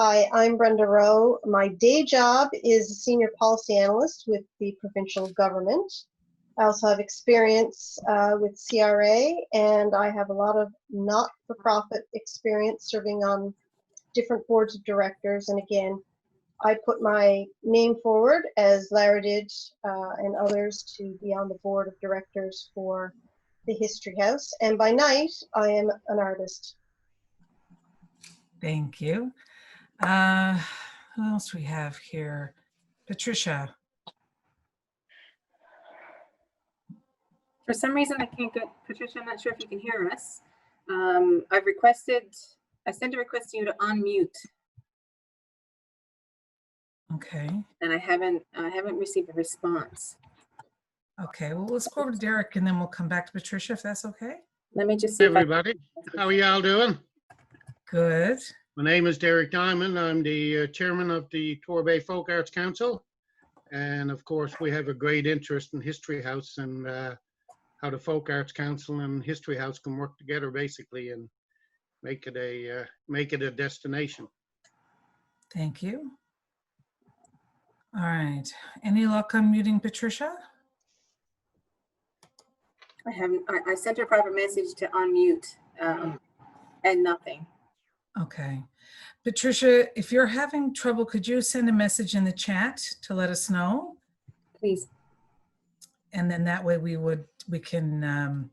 Hi, I'm Brenda Rowe. My day job is a senior policy analyst with the provincial government. I also have experience with CRA, and I have a lot of not-for-profit experience serving on different boards of directors. And again, I put my name forward, as Lara did, and others, to be on the board of directors for the History House. And by night, I am an artist. Thank you. Who else we have here? Patricia. For some reason, I can't get Patricia. I'm not sure if you can hear us. I sent a request to you to unmute. Okay. And I haven't received a response. Okay, well, let's go over to Derek and then we'll come back to Patricia, if that's okay. Let me just see. Hey everybody, how are y'all doing? Good. My name is Derek Diamond. I'm the chairman of the Torbay Folk Arts Council. And of course, we have a great interest in History House and how the Folk Arts Council and History House can work together basically and make it a destination. Thank you. All right. Any luck unmuting Patricia? I haven't. I sent her a private message to unmute and nothing. Okay. Patricia, if you're having trouble, could you send a message in the chat to let us know? Please. And then that way we can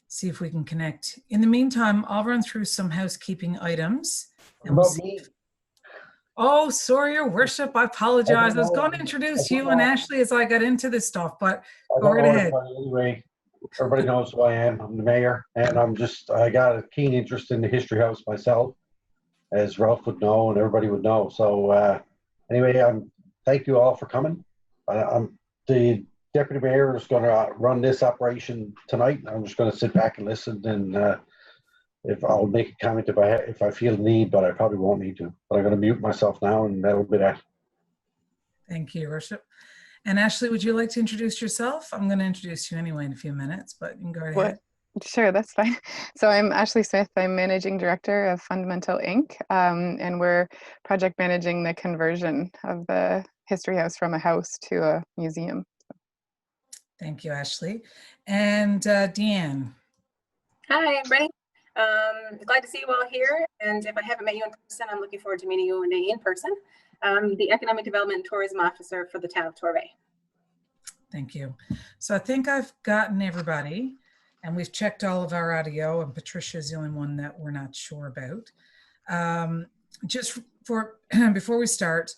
see if we can connect. In the meantime, I'll run through some housekeeping items. And we'll see. Oh, sorry, Your Worship. I apologize. I was going to introduce you and Ashley as I got into this stuff, but go right ahead. Anyway, everybody knows who I am. I'm the mayor, and I got a keen interest in the History House myself, as Ralph would know and everybody would know. So anyway, thank you all for coming. I'm the deputy mayor is going to run this operation tonight. I'm just going to sit back and listen, and if I'll make a comment if I feel the need, but I probably won't need to. But I'm going to mute myself now, and that'll be that. Thank you, Your Worship. And Ashley, would you like to introduce yourself? I'm going to introduce you anyway in a few minutes, but you can go ahead. What? Sure, that's fine. So I'm Ashley Smith. I'm Managing Director of Fundamental Inc. And we're project managing the conversion of the History House from a house to a museum. Thank you, Ashley. And Deanne. Hi, I'm Brenny. Glad to see you all here. And if I haven't met you in person, I'm looking forward to meeting you one day in person. The Economic Development and Tourism Officer for the town of Torbay. Thank you. So I think I've gotten everybody, and we've checked all of our audio, and Patricia is the only one that we're not sure about. Just before we start,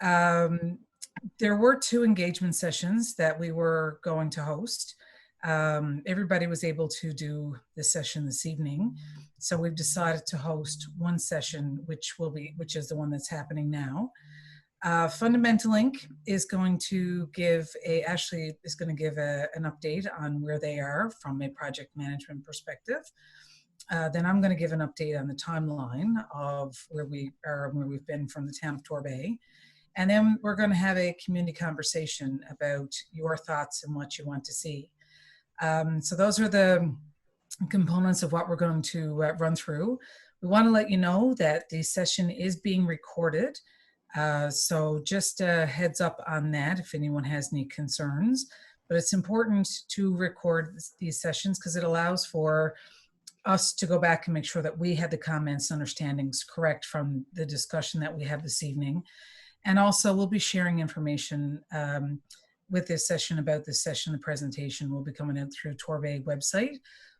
there were 2 engagement sessions that we were going to host. Everybody was able to do this session this evening. So we've decided to host one session, which is the one that's happening now. Fundamental Inc. is going to give Ashley is going to give an update on where they are from a project management perspective. Then I'm going to give an update on the timeline of where we are and where we've been from the town of Torbay. And then we're going to have a community conversation about your thoughts and what you want to see. So those are the components of what we're going to run through. We want to let you know that the session is being recorded. So just a heads up on that if anyone has any concerns. But it's important to record these sessions because it allows for us to go back and make sure that we had the comments and understandings correct from the discussion that we had this evening. And also we'll be sharing information with this session about this session. The presentation will be coming out through Torbay website,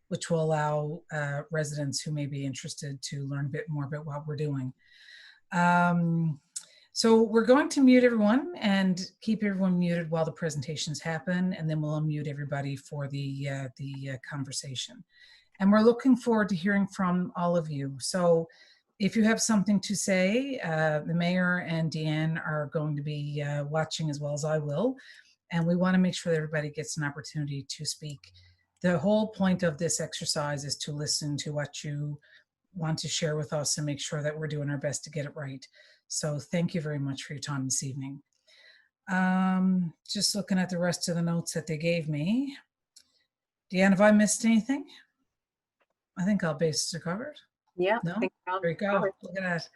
which will allow residents who may be interested to learn a bit more about what we're doing. So we're going to mute everyone and keep everyone muted while the presentations happen, and then we'll unmute everybody for the conversation. And we're looking forward to hearing from all of you. So if you have something to say, the mayor and Deanne are going to be watching as well as I will. And we want to make sure that everybody gets an opportunity to speak. The whole point of this exercise is to listen to what you want to share with us and make sure that we're doing our best to get it right. So thank you very much for your time this evening. Just looking at the rest of the notes that they gave me. Deanne, have I missed anything? I think all bases are covered. Yeah. No? I think we're all There you go. covered. Look at that.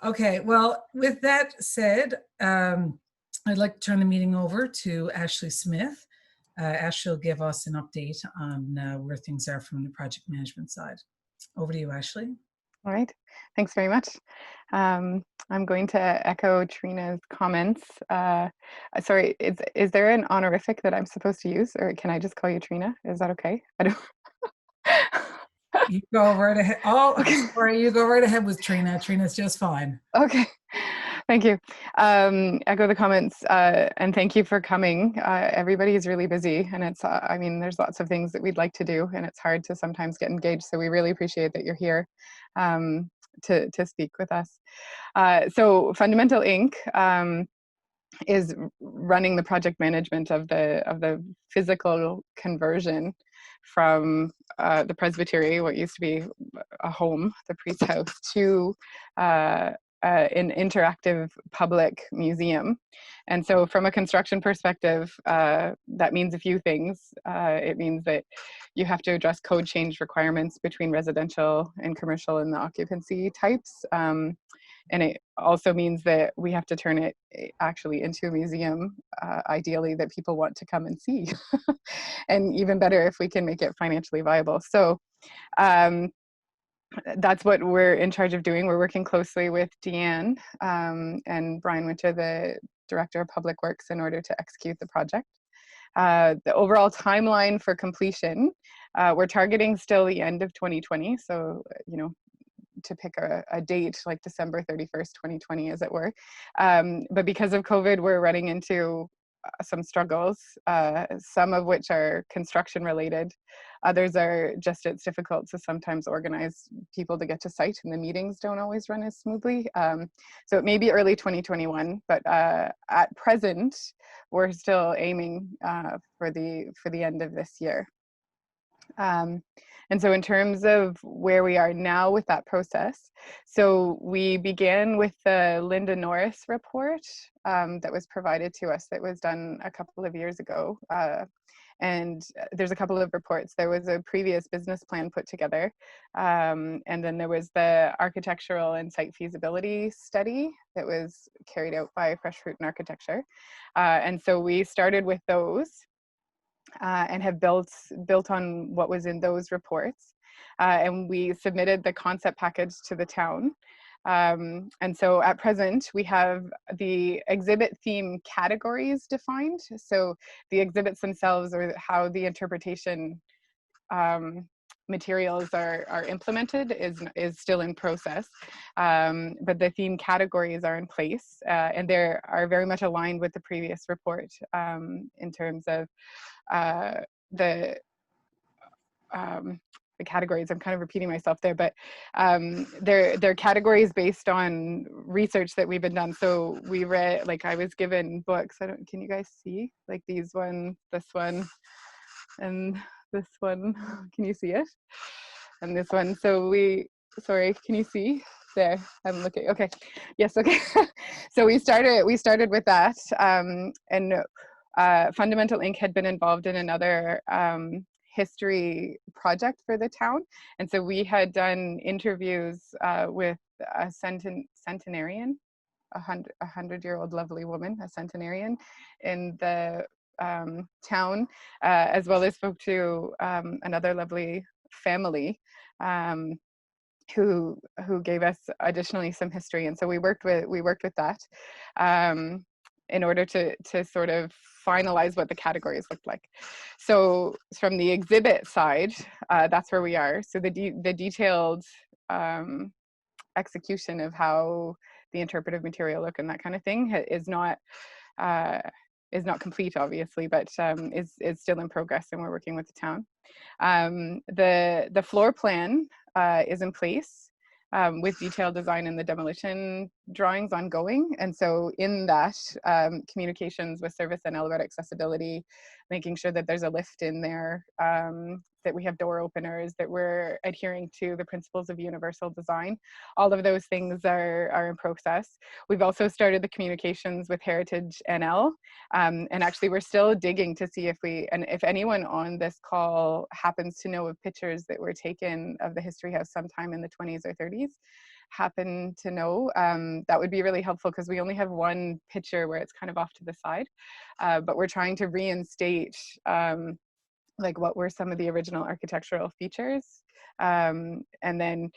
Okay, well, with that said, I'd like to turn the meeting over to Ashley Smith. Ashley will give us an update on where things are from the project management side. Over to you, Ashley. All right, thanks very much. I'm going to echo Trina's comments. Sorry, is there an honorific that I'm supposed to use, or can I just call you Trina? Is that okay? I don't. You go right ahead. Oh, Okay. sorry, you go right ahead with Trina. Trina's just fine. Okay, thank you. Echo the comments, and thank you for coming. Everybody is really busy, and it's, I mean, there's lots of things that we'd like to do, and it's hard to sometimes get engaged. So we really appreciate that you're here to speak with us. So Fundamental Inc. Is running the project management of the physical conversion from the presbytery, what used to be a home, the priest's house, to an interactive public museum. And so from a construction perspective, that means a few things. It means that you have to address code change requirements between residential and commercial and the occupancy types. And it also means that we have to turn it actually into a museum, ideally, that people want to come and see. And even better if we can make it financially viable. So that's what we're in charge of doing. We're working closely with Deanne and Brian Winter, the Director of Public Works, in order to execute the project. The overall timeline for completion, we're targeting still the end of 2020. So, you know, to pick a date like December 31st, 2020, as it were. But because of COVID, we're running into some struggles, some of which are construction related. Others are just, it's difficult to sometimes organize people to get to site, and the meetings don't always run as smoothly. So it may be early 2021, but at present, we're still aiming for the end of this year. And so in terms of where we are now with that process, so we began with the Linda Norris report that was provided to us, that was done a couple of years ago. And there's a couple of reports. There was a previous business plan put together, and then there was the architectural and site feasibility study that was carried out by Fresh Fruit and Architecture. And so we started with those. And have built on what was in those reports. And we submitted the concept package to the town. And so at present, we have the exhibit theme categories defined. So the exhibits themselves, or how the interpretation materials are implemented, is still in process, but the theme categories are in place, and they are very much aligned with the previous report in terms of the categories. I'm kind of repeating myself there, but they're categories based on research that we've been done. So we read, like, I was given books. Can you guys see, like, these one, this one, and this one? Can you see it? And this one. So sorry, can you see? There, I'm looking. Okay, yes, okay. So we started with that, and Fundamental Inc. had been involved in another history project for the town, and so we had done interviews with a centenarian, a 100-year-old lovely woman, a centenarian in the town, as well as spoke to another lovely family who gave us additionally some history. And so we worked with that in order to sort of finalize what the categories looked like. So from the exhibit side, that's where we are. So the detailed execution of how the interpretive material look and that kind of thing is not complete, obviously, but is still in progress, and we're working with the town. The floor plan is in place with detailed design and the demolition drawings ongoing. And so in that, communications with service and elevator accessibility, making sure that there's a lift in there, that we have door openers, that we're adhering to the principles of universal design. All of those things are in process. We've also started the communications with Heritage NL, and actually we're still digging to see if anyone on this call happens to know of pictures that were taken of the History House sometime in the 20s or 30s, happen to know, that would be really helpful, because we only have one picture where it's kind of off to the side, but we're trying to reinstate like what were some of the original architectural features, and then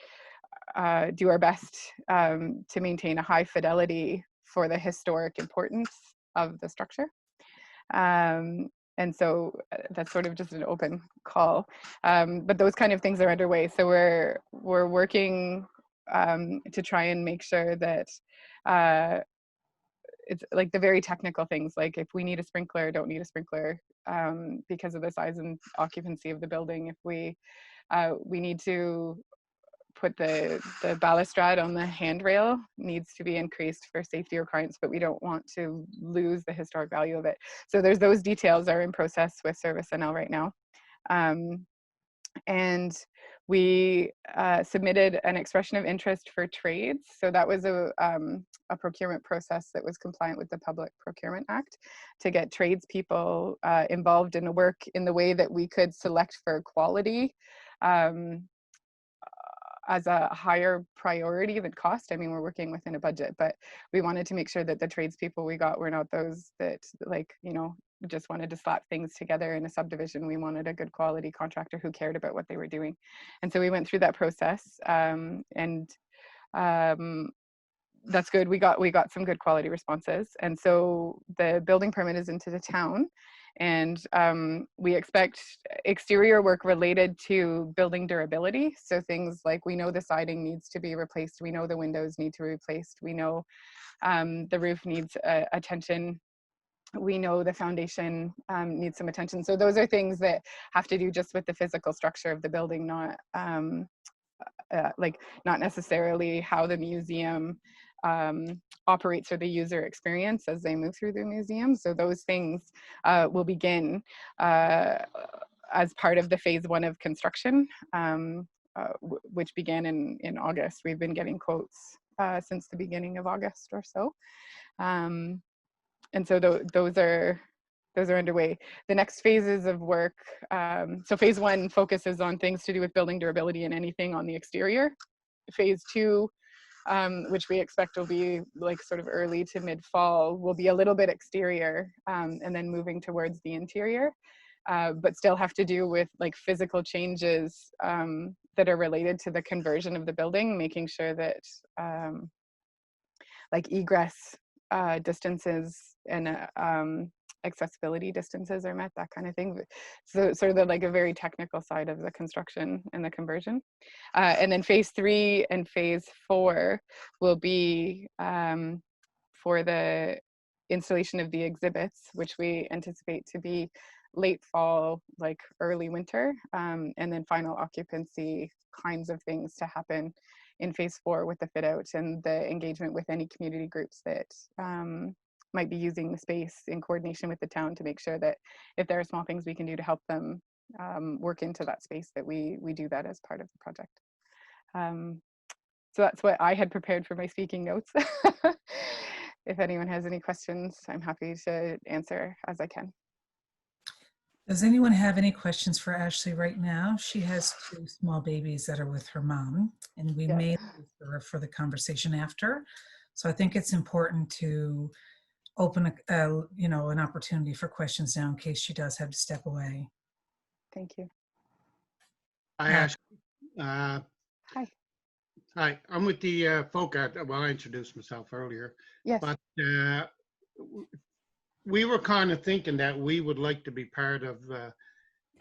do our best to maintain a high fidelity for the historic importance of the structure. And so that's sort of just an open call, but those kind of things are underway. So we're working to try and make sure that it's like the very technical things, like if we need a sprinkler, don't need a sprinkler because of the size and occupancy of the building. If we need to put the balustrade on the handrail, needs to be increased for safety requirements, but we don't want to lose the historic value of it. So there's those details are in process with Service NL right now. And we submitted an expression of interest for trades. So that was a procurement process that was compliant with the Public Procurement Act to get tradespeople involved in the work in the way that we could select for quality as a higher priority than cost. I mean, we're working within a budget, but we wanted to make sure that the tradespeople we got were not those that, like, you know, just wanted to slap things together in a subdivision. We wanted a good quality contractor who cared about what they were doing. And so we went through that process, and that's good. We got some good quality responses. And so the building permit is into the town, and we expect exterior work related to building durability. So things like, we know the siding needs to be replaced. We know the windows need to be replaced. We know the roof needs attention. We know the foundation needs some attention. So those are things that have to do just with the physical structure of the building, not not necessarily how the museum operates or the user experience as they move through the museum. So those things will begin as part of the phase 1 of construction, which began in August. We've been getting quotes since the beginning of August or so. And so those are underway. The next phases of work, so phase 1 focuses on things to do with building durability and anything on the exterior. Phase 2, which we expect will be like sort of early to mid-fall, will be a little bit exterior, and then moving towards the interior, but still have to do with like physical changes that are related to the conversion of the building, making sure that like egress distances and accessibility distances are met, that kind of thing. So sort of like a very technical side of the construction and the conversion. And then phase 3 and phase 4 will be for the installation of the exhibits, which we anticipate to be late fall, like early winter, and then final occupancy kinds of things to happen in phase 4 with the fit out and the engagement with any community groups that might be using the space in coordination with the town, to make sure that if there are small things we can do to help them work into that space, that we do that as part of the project. So that's what I had prepared for my speaking notes. If anyone has any questions, I'm happy to answer as I can. Does anyone have any questions for Ashley right now? She has 2 small babies that are with her mom, and we may leave her for the conversation after. So I think it's important to open an opportunity for questions now in case she does have to step away. Thank you. Hi, Ashley. Hi. Hi, I'm with the folk art. Well, I introduced myself earlier. Yes. But we were kind of thinking that we would like to be part of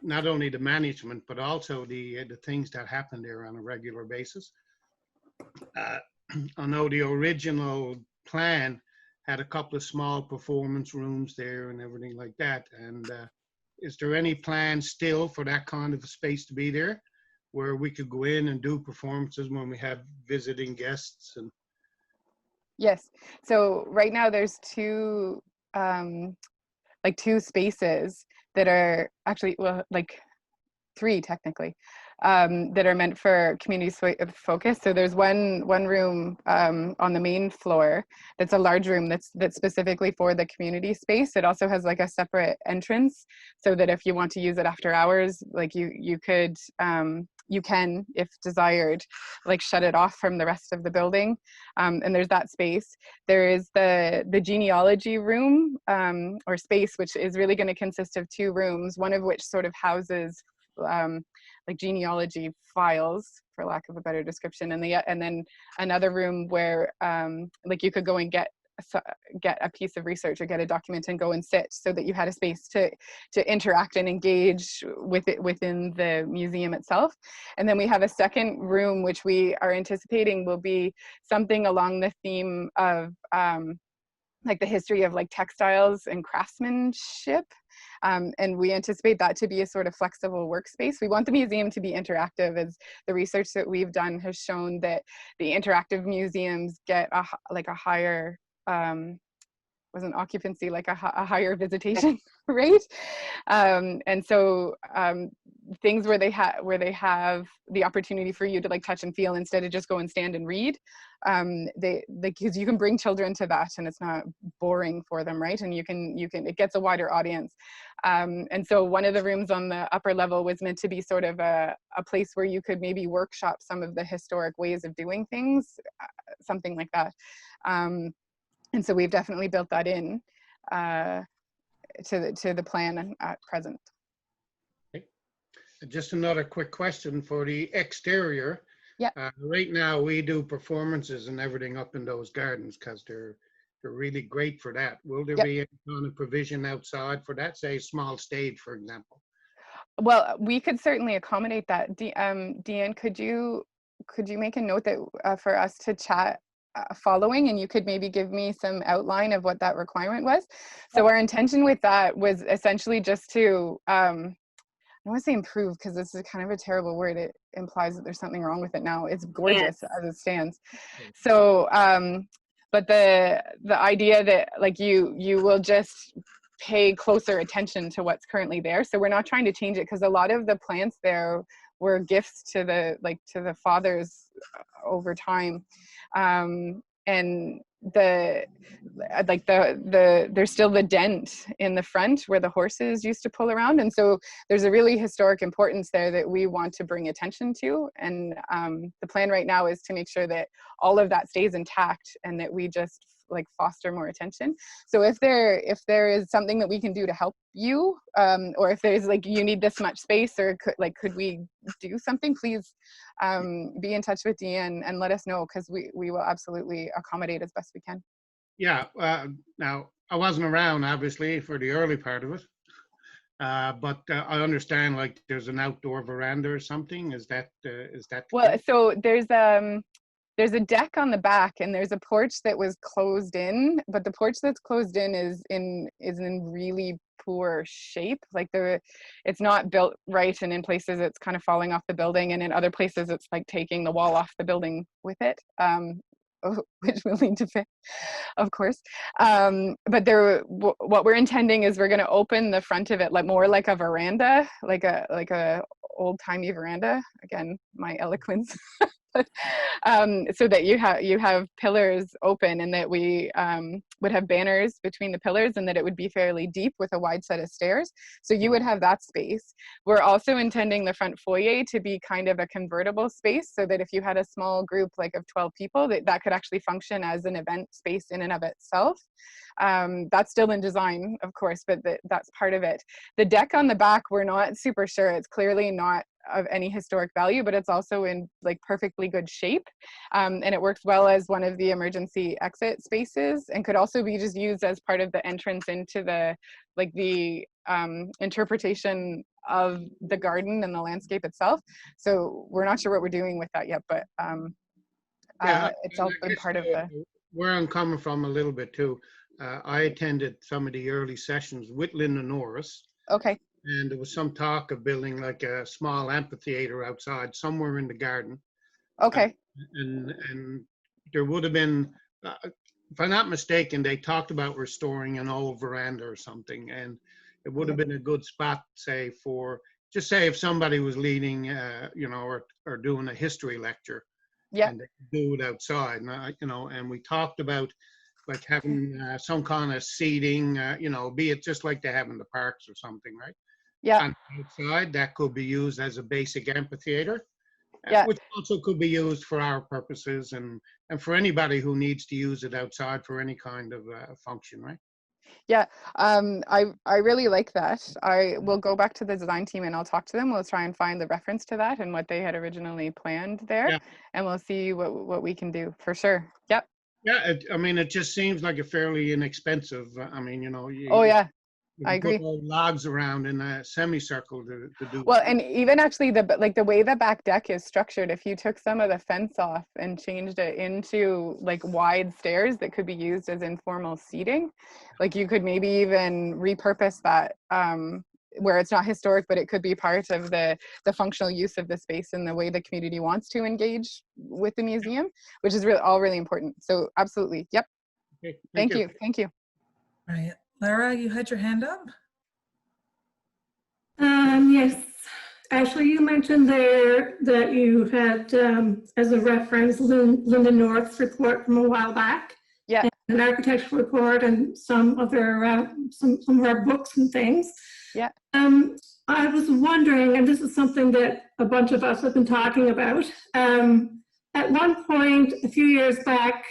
not only the management, but also the things that happen there on a regular basis. I know the original plan had a couple of small performance rooms there and everything like that. And is there any plan still for that kind of a space to be there, where we could go in and do performances when we have visiting guests? And Yes. So right now there's 2 spaces that are actually, well, like three technically, that are meant for community focus. So there's one room on the main floor that's a large room that's specifically for the community space. It also has like a separate entrance so that if you want to use it after hours, like you could, you can, if desired, like shut it off from the rest of the building. And there's that space. There is the genealogy room or space, which is really going to consist of two rooms, one of which sort of houses like genealogy files, for lack of a better description, and then another room where like you could go and get a piece of research or get a document and go and sit, so that you had a space to interact and engage with it within the museum itself. And then we have a second room which we are anticipating will be something along the theme of like the history of like textiles and craftsmanship. And we anticipate that to be a sort of flexible workspace. We want the museum to be interactive, as the research that we've done has shown that the interactive museums get a higher, wasn't occupancy, like a higher visitation rate. And so things where they have the opportunity for you to like touch and feel instead of just go and stand and read, because you can bring children to that and it's not boring for them, right? And it gets a wider audience. And so one of the rooms on the upper level was meant to be sort of a place where you could maybe workshop some of the historic ways of doing things, something like that. And so we've definitely built that in to the plan at present. Okay. Just another quick question for the exterior. Yeah. Right now we do performances and everything up in those gardens because they're really great for that. Will there be any kind of provision outside for that, say a small stage, for example? Well, we could certainly accommodate that. Deanne, could you make a note that for us to chat following, and you could maybe give me some outline of what that requirement was. So our intention with that was essentially just to, I don't want to say improve, because this is kind of a terrible word. It implies that there's something wrong with it now. It's gorgeous as it stands. So, but the idea that like you will just pay closer attention to what's currently there. So we're not trying to change it, because a lot of the plants there were gifts to the fathers over time. And there's still the dent in the front where the horses used to pull around, and so there's a really historic importance there that we want to bring attention to. And the plan right now is to make sure that all of that stays intact and that we just like foster more attention. So if there is something that we can do to help you, or if there's like you need this much space, or could we do something, please be in touch with Deanne and let us know, because we will absolutely accommodate as best we can. Yeah, now I wasn't around obviously for the early part of it, but I understand like there's an outdoor veranda or something. Is that well? So there's a deck on the back, and there's a porch that was closed in, but the porch that's closed in is in really poor shape. Like it's not built right, and in places it's kind of falling off the building, and in other places it's like taking the wall off the building with it, which we'll need to fix, of course. But what we're intending is we're going to open the front of it like more like a veranda, like a old-timey veranda. Again, my eloquence. So that you have pillars open, and that we would have banners between the pillars, and that it would be fairly deep with a wide set of stairs. So you would have that space. We're also intending the front foyer to be kind of a convertible space, so that if you had a small group like of 12 people, that could actually function as an event space in and of itself. That's still in design, of course, but that's part of it. The deck on the back, we're not super sure. It's clearly not of any historic value, but it's also in like perfectly good shape, and it works well as one of the emergency exit spaces, and could also be just used as part of the entrance into the interpretation of the garden and the landscape itself. So we're not sure what we're doing with that yet, but it's all been part of the. Where I'm coming from a little bit too. I attended some of the early sessions with Linda Norris. Okay. And there was some talk of building like a small amphitheater outside somewhere in the garden. Okay. And there would have been, if I'm not mistaken, they talked about restoring an old veranda or something, and it would have been a good spot, say, for just say if somebody was leading, you know, or doing a history lecture, Yeah. and they could do it outside, and you know, and we talked about like having some kind of seating, you know, be it just like they have in the parks or something, right? Yeah. And outside, that could be used as a basic amphitheater, Yeah. which also could be used for our purposes and for anybody who needs to use it outside for any kind of function, right? Yeah, I really like that. I will go back to the design team and I'll talk to them. We'll try and find the reference to that and what they had originally planned there, Yeah. and we'll see what we can do for sure. Yep. Yeah, I mean, it just seems like a fairly inexpensive. I mean, you know, Oh yeah, you I can put agree. all logs around in a semicircle to do. Well, and even actually the way the back deck is structured, if you took some of the fence off and changed it into like wide stairs that could be used as informal seating, like you could maybe even repurpose that where it's not historic, but it could be part of the functional use of the space and the way the community wants to engage with the museum, which is really all really important. So absolutely, yep. Okay, Thank you. Thank you. All right, Lara, you had your hand up. Yes, Ashley, you mentioned there that you had, as a reference, Linda North's report from a while back. Yeah. An architectural report and some of their, some of our books and things. Yeah. I was wondering, and this is something that a bunch of us have been talking about. At one point, a few years back,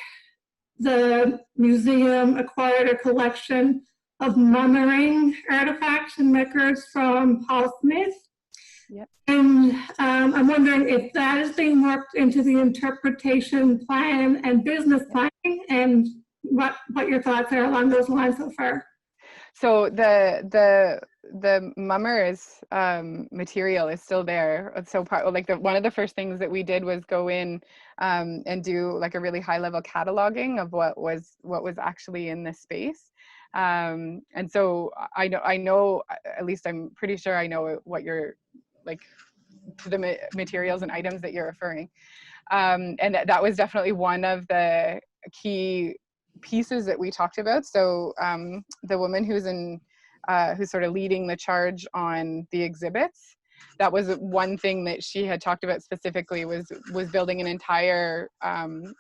the museum acquired a collection of mummering artifacts and records from Paul Smith. Yep. And I'm wondering if that is being worked into the interpretation plan and business planning, and what your thoughts are along those lines so far. So the mummers material is still there. So like one of the first things that we did was go in and do like a really high level cataloging of what was actually in this space. And so I know at least I'm pretty sure I know what you're like, the materials and items that you're referring. And that was definitely one of the key pieces that we talked about. So the woman who's sort of leading the charge on the exhibits, that was one thing that she had talked about specifically, was building an entire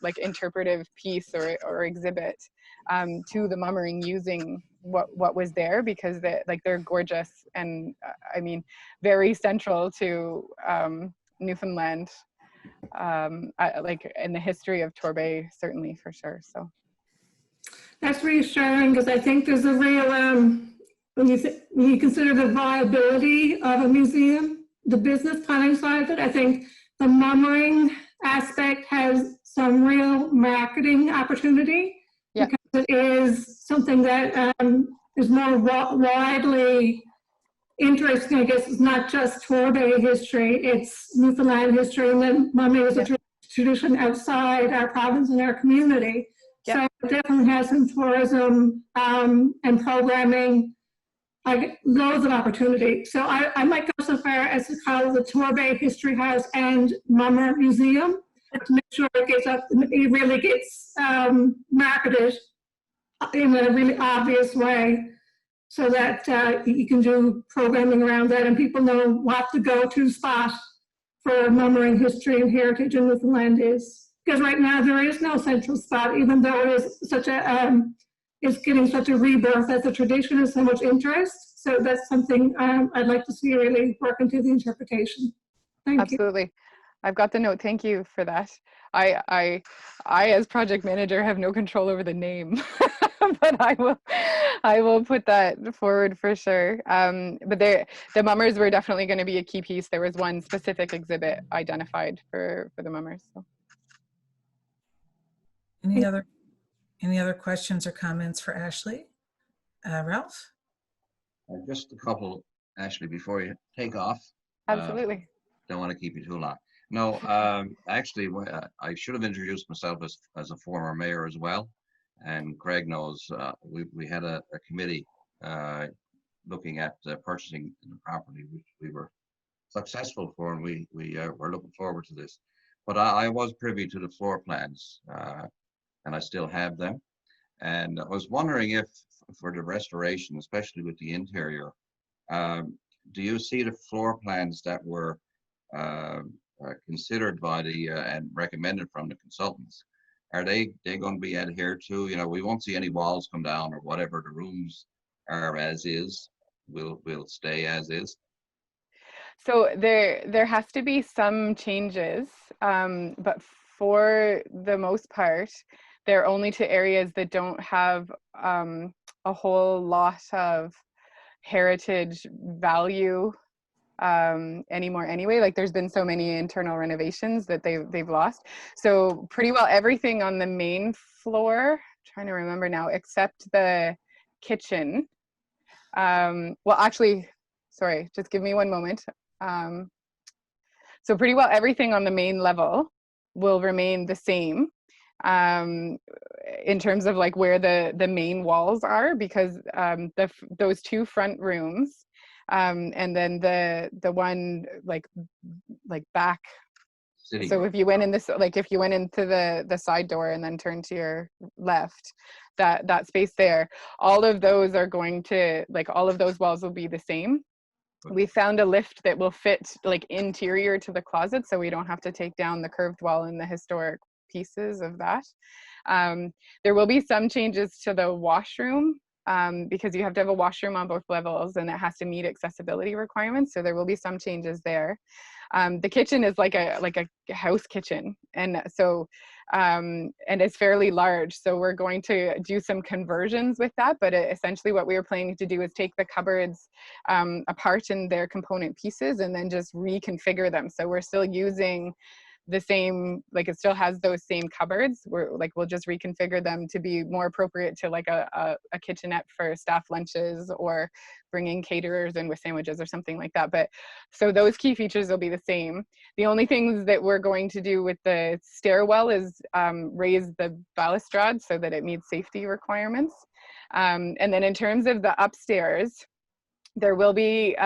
like interpretive piece or exhibit to the mummering using what was there, because they're gorgeous and I mean very central to Newfoundland, like in the history of Torbay, certainly, for sure. So that's reassuring, because I think there's a real when you consider the viability of a museum, the business planning side of it, I think the mummering aspect has some real marketing opportunity. Yeah. Because it is something that is more widely interesting. I guess it's not just Torbay history, it's Newfoundland history, and then mumming is a tradition outside our province and our community. Yeah. So it definitely has some tourism and programming, like loads of opportunity. So I might go so far as to call the Torbay History House and Mummer Museum, to make sure it really gets marketed in a really obvious way, so that you can do programming around that and people know what the go-to spot for mummering history and heritage in Newfoundland is. Because right now there is no central spot, even though it is such a, it's getting such a rebirth as a tradition and so much interest. So that's something I'd like to see really work into the interpretation. Thank you. absolutely. I've got the note. Thank you for that. I as project manager have no control over the name, but I will put that forward for sure. But the mummers were definitely going to be a key piece. There was one specific exhibit identified for the mummers. So. Any other questions or comments for Ashley? Ralph? Just a couple, Ashley, before you take off. Absolutely. Don't want to keep you too long. No, actually, I should have introduced myself as a former mayor as well. And Craig knows we had a committee looking at purchasing the property, which we were successful for, and we were looking forward to this. But I was privy to the floor plans, and I still have them. And I was wondering if, for the restoration, especially with the interior, do you see the floor plans that were considered by the and recommended from the consultants? Are they going to be adhered to? You know, we won't see any walls come down or whatever. The rooms are as is. Will stay as is. So there has to be some changes, but for the most part, they're only to areas that don't have a whole lot of heritage value anymore anyway. Like there's been so many internal renovations that they've lost. So pretty well everything on the main floor, trying to remember now, except the kitchen. Well, actually, sorry, just give me one moment. So pretty well everything on the main level will remain the same in terms of like where the main walls are, because those two front rooms and then the one like back. Sitting So room. if you went in this, like if you went into the side door and then turned to your left, that space there, all of those are going to, like all of those walls will be the same. We found a lift that will fit like interior to the closet, so we don't have to take down the curved wall and the historic pieces of that. There will be some changes to the washroom because you have to have a washroom on both levels and it has to meet accessibility requirements. So there will be some changes there. The kitchen is like a house kitchen, and so and it's fairly large. So we're going to do some conversions with that. But essentially, what we were planning to do is take the cupboards apart in their component pieces and then just reconfigure them. So we're still using the same, like it still has those same cupboards. We'll just reconfigure them to be more appropriate to like a kitchenette for staff lunches or bringing caterers in with sandwiches or something like that. But so those key features will be the same. The only things that we're going to do with the stairwell is raise the balustrade so that it meets safety requirements. And then in terms of the upstairs, there will be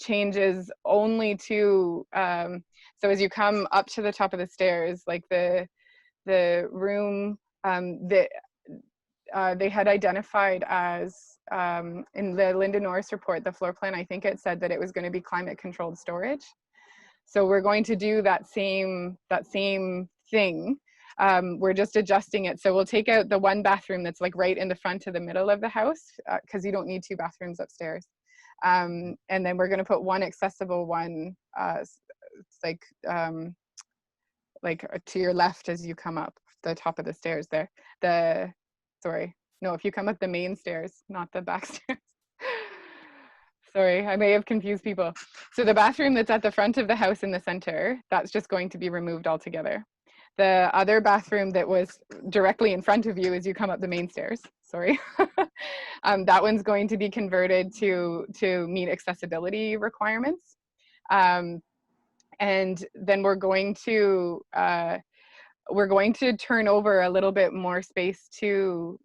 changes only to so as you come up to the top of the stairs, like the room that they had identified as in the Linda Norris report, the floor plan, I think it said that it was going to be climate controlled storage. So we're going to do that same thing. We're just adjusting it. So we'll take out the one bathroom that's like right in the front to the middle of the house because you don't need two bathrooms upstairs. And then we're going to put one accessible one, it's like to your left as you come up the top of the stairs there. If you come up the main stairs, not the back stairs. Sorry, I may have confused people. So the bathroom that's at the front of the house in the center, that's just going to be removed altogether. The other bathroom that was directly in front of you as you come up the main stairs, sorry, that one's going to be converted to meet accessibility requirements. And then we're going to turn over a little bit more space to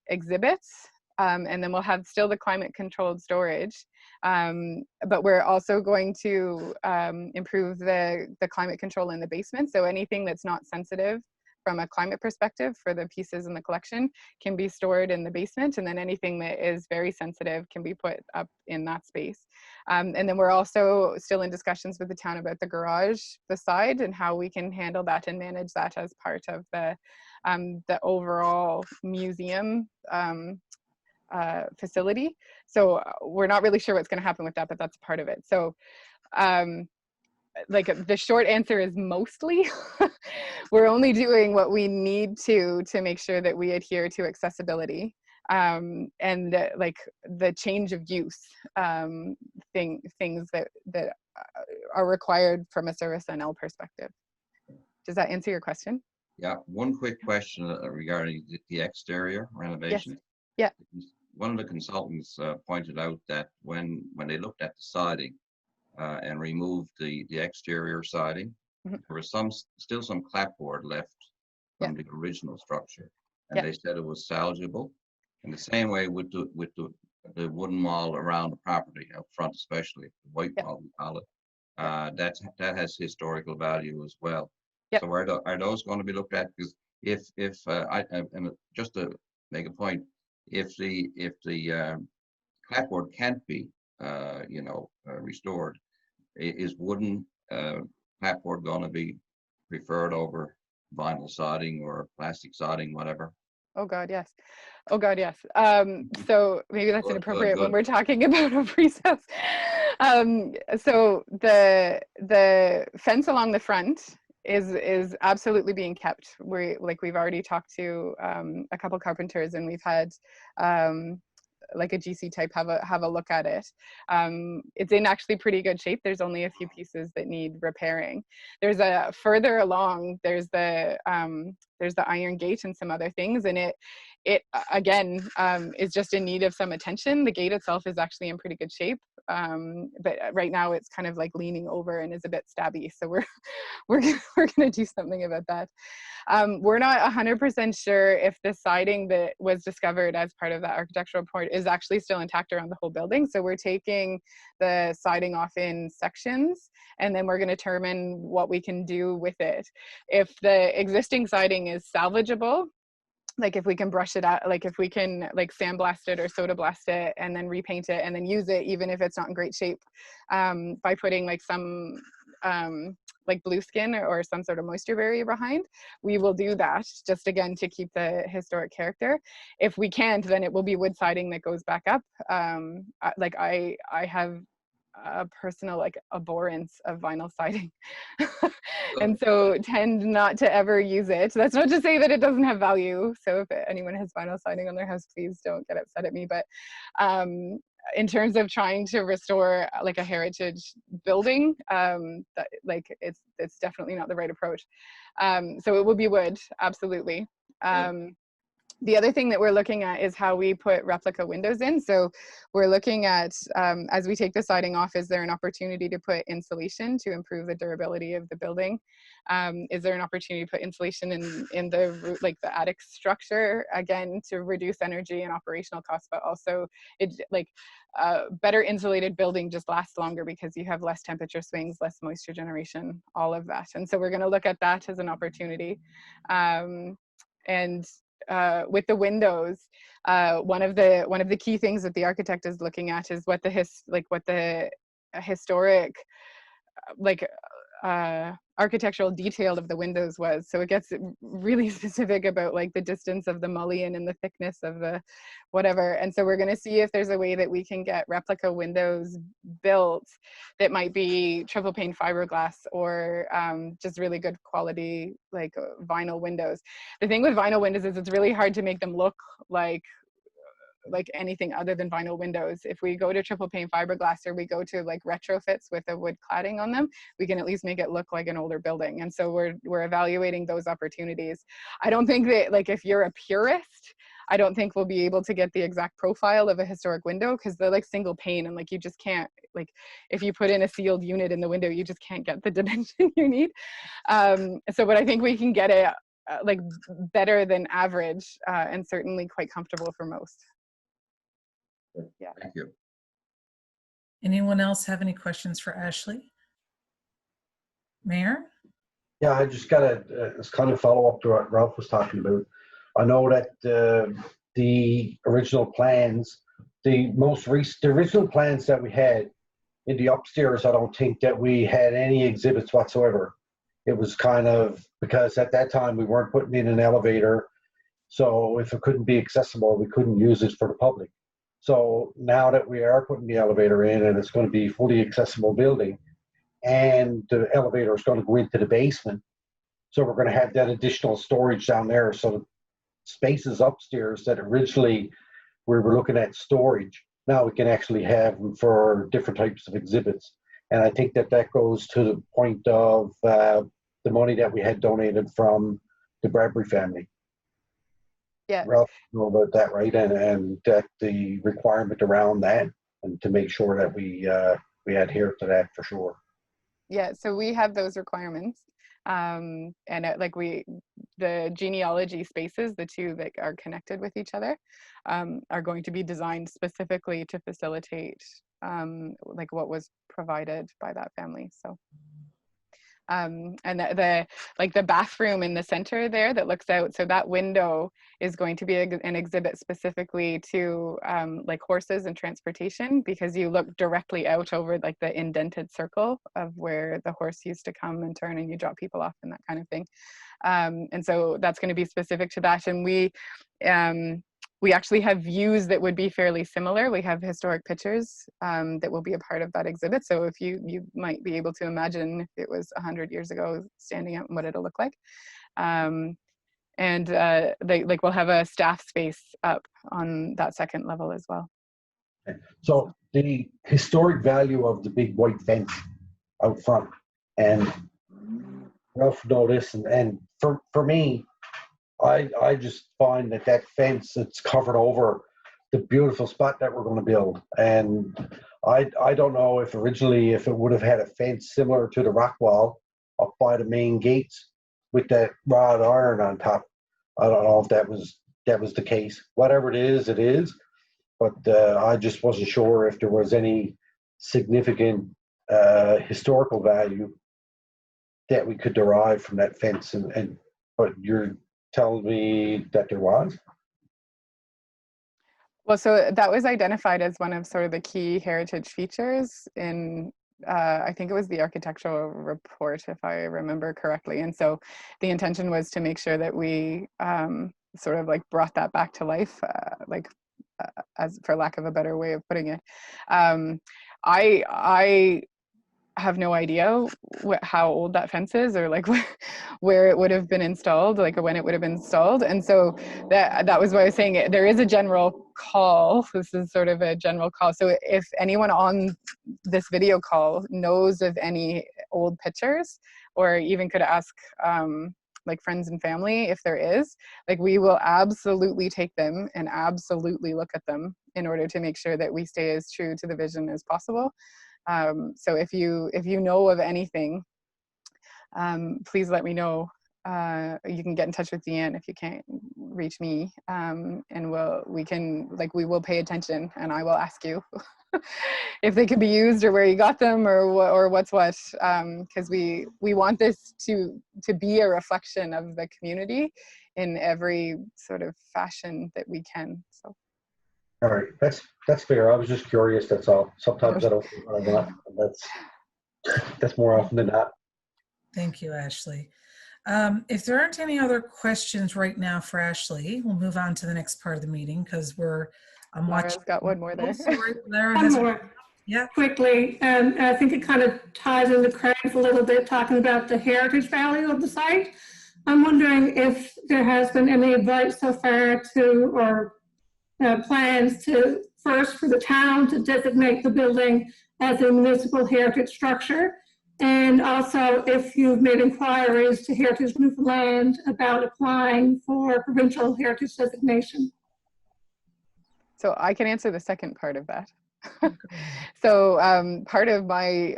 exhibits. And then we'll have still the climate controlled storage, but we're also going to improve the climate control in the basement. So anything that's not sensitive from a climate perspective for the pieces in the collection can be stored in the basement, and then anything that is very sensitive can be put up in that space. And then we're also still in discussions with the town about the garage, the side, and how we can handle that and manage that as part of the overall museum facility. So we're not really sure what's going to happen with that, but that's part of it. So like the short answer is mostly we're only doing what we need to make sure that we adhere to accessibility and like the change of use things that are required from a service NL perspective. Does that answer your question? Yeah, one quick question regarding the exterior renovation. Yes. Yeah. One of the consultants pointed out that when they looked at the siding and removed the exterior siding, there was still some clapboard left from the original structure, and they said it was salvageable. In the same way with the wooden wall around the property up front, especially the white wall we call it, that has historical value as well. So are those going to be looked at? Because if and just to make a point, if the clapboard can't be restored. Is wooden clapboard going to be preferred over vinyl siding or plastic siding, whatever? Oh God, yes. Oh God, yes. So maybe that's Good, inappropriate when good. we're talking about a recess. So the fence along the front is absolutely being kept. We've already talked to a couple carpenters, and we've had like a GC type have a look at it. It's in actually pretty good shape. There's only a few pieces that need repairing. There's a further along, there's the iron gate and some other things, and it again is just in need of some attention. The gate itself is actually in pretty good shape, but right now it's kind of like leaning over and is a bit stabby. So we're gonna do something about that. We're not 100% sure if the siding that was discovered as part of that architectural report is actually still intact around the whole building. So we're taking the siding off in sections, and then we're going to determine what we can do with it. If the existing siding is salvageable, like if we can brush it out, like if we can like sandblast it or soda blast it and then repaint it and then use it, even if it's not in great shape, by putting like some like blue skin or some sort of moisture barrier behind, we will do that, just again to keep the historic character. If we can't, then it will be wood siding that goes back up. Like I have a personal like abhorrence of vinyl siding and so tend not to ever use it. That's not to say that it doesn't have value, so if anyone has vinyl siding on their house, please don't get upset at me, but in terms of trying to restore like a heritage building, that like it's definitely not the right approach. So it will be wood, absolutely. The other thing that we're looking at is how we put replica windows in. So we're looking at, as we take the siding off, is there an opportunity to put insulation to improve the durability of the building? Is there an opportunity to put insulation in the like the attic structure, again, to reduce energy and operational costs, but also better insulated building just lasts longer because you have less temperature swings, less moisture generation, all of that. And so we're going to look at that as an opportunity. With the windows, one of the key things that the architect is looking at is what the historic architectural detail of the windows was. So it gets really specific about like the distance of the mullion and the thickness of the whatever. And so we're going to see if there's a way that we can get replica windows built that might be triple pane fiberglass or just really good quality like vinyl windows. The thing with vinyl windows is it's really hard to make them look like anything other than vinyl windows. If we go to triple pane fiberglass or we go to like retrofits with a wood cladding on them, we can at least make it look like an older building. And so we're evaluating those opportunities. I don't think that like if you're a purist, I don't think we'll be able to get the exact profile of a historic window because they're like single pane and like you just can't, like if you put in a sealed unit in the window, you just can't get the dimension you need. But I think we can get it like better than average and certainly quite comfortable for most. Yeah. Thank you. Anyone else have any questions for Ashley? Mayor? Yeah, I just got a kind of follow up to what Ralph was talking about. I know that the original plans, the original plans that we had in the upstairs, I don't think that we had any exhibits whatsoever. It was kind of because at that time we weren't putting in an elevator, so if it couldn't be accessible, we couldn't use it for the public. So now that we are putting the elevator in and it's going to be fully accessible building and the elevator is going to go into the basement. So we're going to have that additional storage down there. So the spaces upstairs that originally we were looking at storage, now we can actually have them for different types of exhibits. And I think that goes to the point of the money that we had donated from the Bradbury family. Yeah. Ralph, you know about that, right? And that the requirement around that, and to make sure that we adhere to that for sure. Yeah, so we have those requirements, and the genealogy spaces, the two that are connected with each other, are going to be designed specifically to facilitate like what was provided by that family. So And the bathroom in the center there that looks out, so that window is going to be an exhibit specifically to like horses and transportation, because you look directly out over like the indented circle of where the horse used to come and turn and you drop people off and that kind of thing. And so that's going to be specific to that. And we actually have views that would be fairly similar. We have historic pictures that will be a part of that exhibit. So if you might be able to imagine if it was 100 years ago standing out and what it'll look like. And we'll have a staff space up on that second level as well. So the historic value of the big white fence out front, and Ralph noticed, and for me, I just find that fence that's covered over the beautiful spot that we're going to build. And I don't know if originally if it would have had a fence similar to the rock wall up by the main gates with that wrought iron on top. I don't know if that was the case. Whatever it is, it is. But I just wasn't sure if there was any significant historical value that we could derive from that fence. But you're telling me that there was? Well, so that was identified as one of sort of the key heritage features in, I think it was the architectural report, if I remember correctly. And so the intention was to make sure that we sort of like brought that back to life, as for lack of a better way of putting it. I have no idea how old that fence is, or like where it would have been installed, like when it would have been installed. And so that was why I was saying there is a general call. This is sort of a general call. So if anyone on this video call knows of any old pictures, or even could ask like friends and family if there is, like we will absolutely take them and absolutely look at them in order to make sure that we stay as true to the vision as possible. So if you know of anything, please let me know. You can get in touch with Deanne if you can't reach me, and we will pay attention, and I will ask you if they could be used or where you got them or what's what, because we want this to be a reflection of the community in every sort of fashion that we can. So. All right, that's fair. I was just curious. That's all. Sometimes I don't think I'm not. That's more often than not. Thank you, Ashley. If there aren't any other questions right now for Ashley, we'll move on to the next part of the meeting because I'm Laura's watching. got one more there. Oh, sorry, Lara One has more. Yeah. Quickly, and I think it kind of ties into Craig's a little bit, talking about the heritage value of the site. I'm wondering if there has been any advice so far or plans to first for the town to designate the building as a municipal heritage structure, and also if you've made inquiries to Heritage Newfoundland about applying for provincial heritage designation. So I can answer the second part of that. So part of my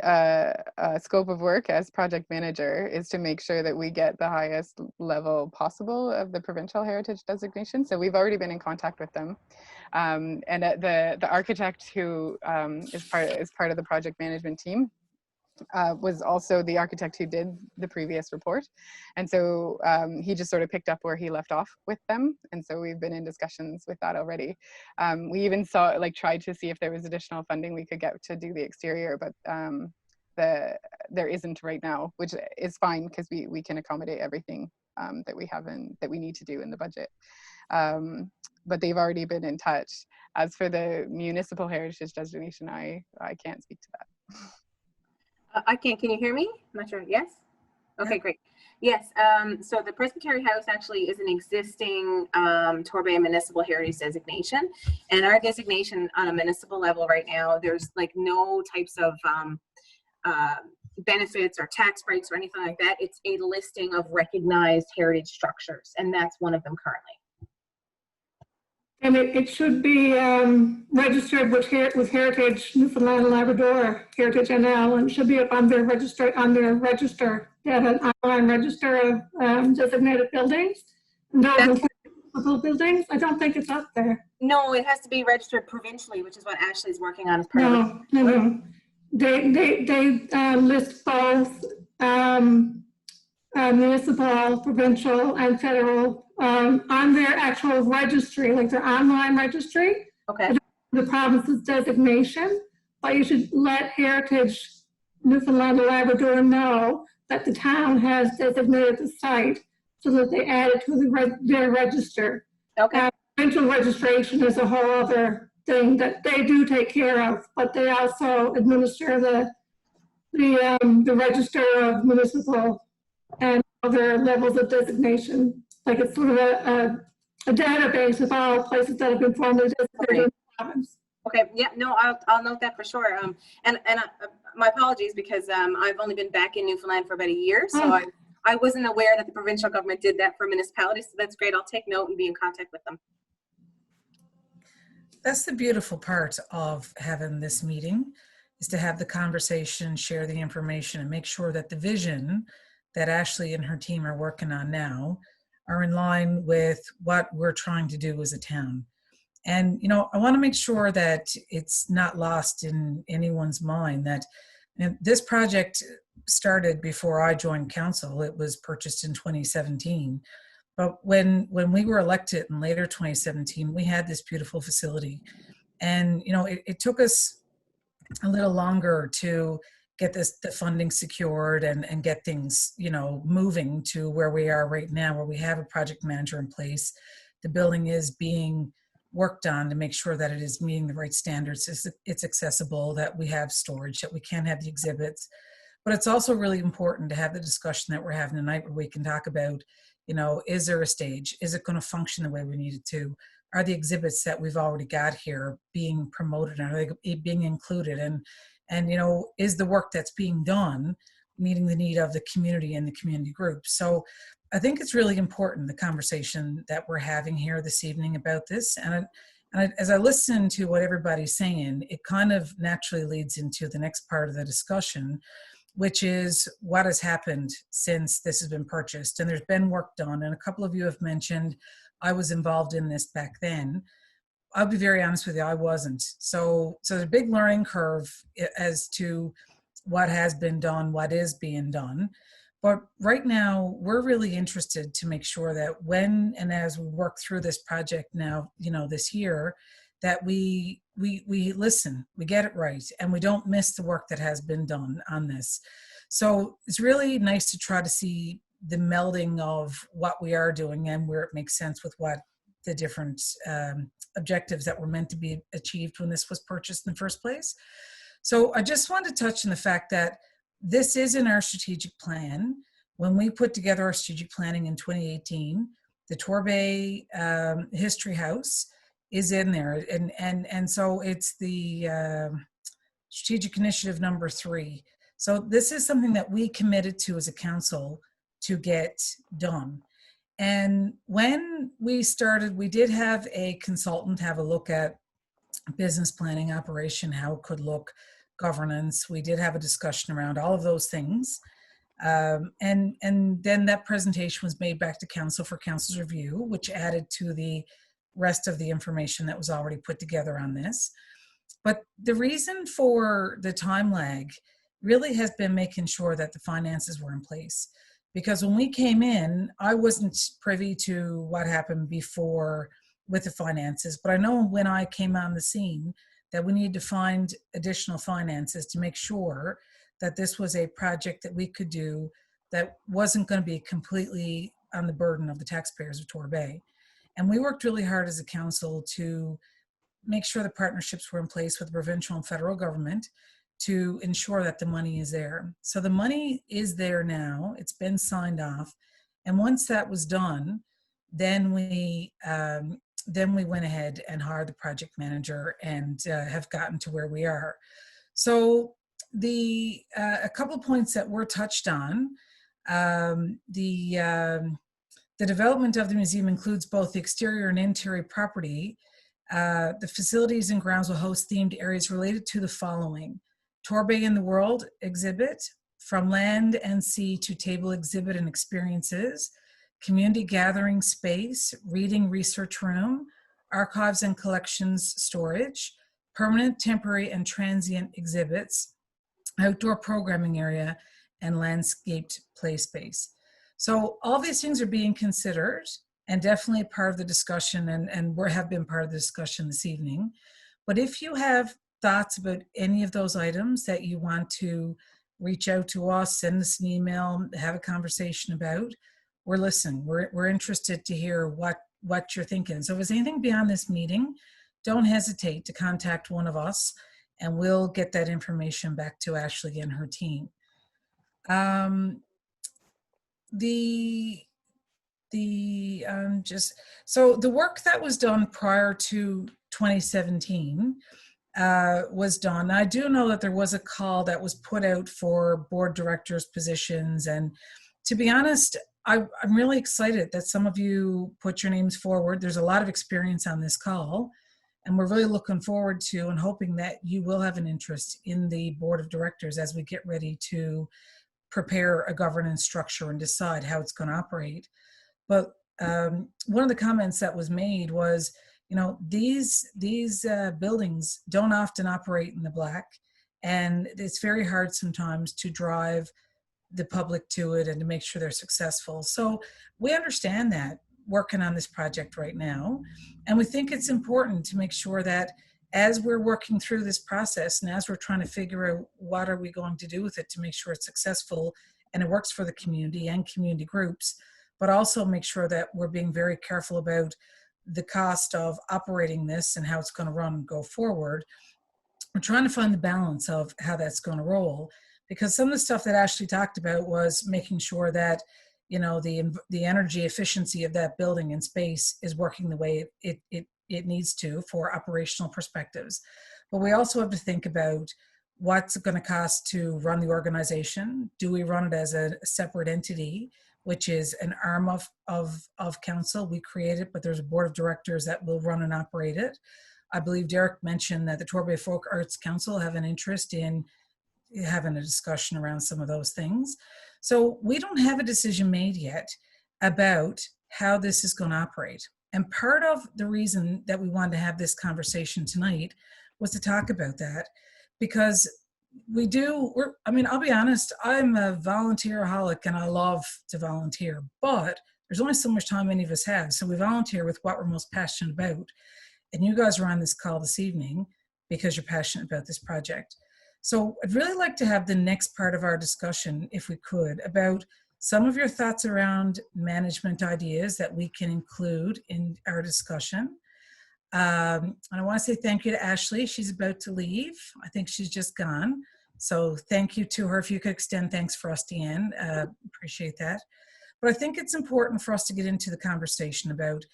scope of work as project manager is to make sure that we get the highest level possible of the provincial heritage designation. So we've already been in contact with them, and the architect who is part of the project management team was also the architect who did the previous report. And so he just sort of picked up where he left off with them. And so we've been in discussions with that already. We even tried to see if there was additional funding we could get to do the exterior, but there isn't right now, which is fine because we can accommodate everything that we have that we need to do in the budget. But they've already been in touch. As for the municipal heritage designation, I can't speak to that. I can't. Can you hear me? I'm not sure. Yes? Okay, great. Yes. So the Presbytery House actually is an existing Torbay Municipal Heritage designation. And our designation on a municipal level right now, there's like no types of benefits or tax breaks or anything like that. It's a listing of recognized heritage structures, and that's one of them currently. And it should be registered with Heritage Newfoundland and Labrador, Heritage NL, and should be up on their register. They have an online register of designated buildings. And those are buildings. I don't think it's up there. No, it has to be registered provincially, which is what Ashley's working on as part of it. No. They list both municipal, provincial, and federal on their actual registry, like their online registry. Okay. The province's designation, but you should let Heritage Newfoundland and Labrador know that the town has designated the site so that they add it to their register. Okay. Provincial registration is a whole other thing that they do take care of, but they also administer the register of municipal and other levels of designation. Like it's sort of a database of all places that have been formally designated in the province. Okay, yeah, no, I'll note that for sure. And my apologies because I've only been back in Newfoundland for about a year, so I wasn't aware that the provincial government did that for municipalities. So that's great. I'll take note and be in contact with them. That's the beautiful part of having this meeting, is to have the conversation, share the information, and make sure that the vision that Ashley and her team are working on now are in line with what we're trying to do as a town. And, you know, I want to make sure that it's not lost in anyone's mind that this project started before I joined council. It was purchased in 2017. But when we were elected in later 2017, we had this beautiful facility. And, you know, it took us a little longer to get the funding secured and get things, you know, moving to where we are right now, where we have a project manager in place. The building is being worked on to make sure that it is meeting the right standards, it's accessible, that we have storage, that we can have the exhibits. But it's also really important to have the discussion that we're having tonight, where we can talk about, you know, is there a stage? Is it going to function the way we need it to? Are the exhibits that we've already got here being promoted? Are they being included? And you know, is the work that's being done meeting the need of the community and the community groups? So I think it's really important, the conversation that we're having here this evening about this. And as I listen to what everybody's saying, it kind of naturally leads into the next part of the discussion, which is what has happened since this has been purchased. And there's been work done, and a couple of you have mentioned I was involved in this back then. I'll be very honest with you, I wasn't. So there's a big learning curve as to what has been done, what is being done. But right now, we're really interested to make sure that when and as we work through this project now, you know, this year, that we listen, we get it right, and we don't miss the work that has been done on this. So it's really nice to try to see the melding of what we are doing and where it makes sense with what the different objectives that were meant to be achieved when this was purchased in the first place. So I just want to touch on the fact that this is in our strategic plan. When we put together our strategic planning in 2018, the Torbay History House is in there. And so it's the strategic initiative number 3. So this is something that we committed to as a council to get done. And when we started, we did have a consultant have a look at business planning, operation, how it could look, governance. We did have a discussion around all of those things. And then that presentation was made back to council for council's review, which added to the rest of the information that was already put together on this. But the reason for the time lag really has been making sure that the finances were in place. Because when we came in, I wasn't privy to what happened before with the finances, but I know when I came on the scene that we needed to find additional finances to make sure that this was a project that we could do that wasn't going to be completely on the burden of the taxpayers of Torbay. And we worked really hard as a council to make sure the partnerships were in place with the provincial and federal government to ensure that the money is there. So the money is there now, it's been signed off. And once that was done, then we went ahead and hired the project manager and have gotten to where we are. So a couple of points that were touched on, the development of the museum includes both the exterior and interior property. The facilities and grounds will host themed areas related to the following: Torbay in the World exhibit, from land and sea to table exhibit and experiences, community gathering space, reading research room, archives and collections storage, permanent, temporary, and transient exhibits, outdoor programming area, and landscaped play space. So all these things are being considered and definitely part of the discussion, and we have been part of the discussion this evening. But if you have thoughts about any of those items that you want to reach out to us, send us an email, have a conversation about, we're listening. We're interested to hear what you're thinking. So if there's anything beyond this meeting, don't hesitate to contact one of us, and we'll get that information back to Ashley and her team. So the work that was done prior to 2017 was done. I do know that there was a call that was put out for board directors positions, and to be honest, I'm really excited that some of you put your names forward. There's a lot of experience on this call, and we're really looking forward to and hoping that you will have an interest in the board of directors as we get ready to prepare a governance structure and decide how it's going to operate. But one of the comments that was made was, you know, these buildings don't often operate in the black, and it's very hard sometimes to drive the public to it and to make sure they're successful. So we understand that working on this project right now, and we think it's important to make sure that as we're working through this process and as we're trying to figure out what are we going to do with it to make sure it's successful and it works for the community and community groups, but also make sure that we're being very careful about the cost of operating this and how it's going to run and go forward. We're trying to find the balance of how that's going to roll, because some of the stuff that Ashley talked about was making sure that, you know, the energy efficiency of that building and space is working the way it needs to for operational perspectives. But we also have to think about what's it going to cost to run the organization. Do we run it as a separate entity, which is an arm of council? We create it, but there's a board of directors that will run and operate it. I believe Derek mentioned that the Torbay Folk Arts Council have an interest in having a discussion around some of those things. So we don't have a decision made yet about how this is going to operate. And part of the reason that we wanted to have this conversation tonight was to talk about that, because I'll be honest, I'm a volunteer-aholic and I love to volunteer, but there's only so much time any of us have. So we volunteer with what we're most passionate about. And you guys are on this call this evening because you're passionate about this project. So I'd really like to have the next part of our discussion, if we could, about some of your thoughts around management ideas that we can include in our discussion. And I want to say thank you to Ashley. She's about to leave. I think she's just gone. So thank you to her. If you could extend thanks for us, Deanne, appreciate that. But I think it's important for us to get into the conversation about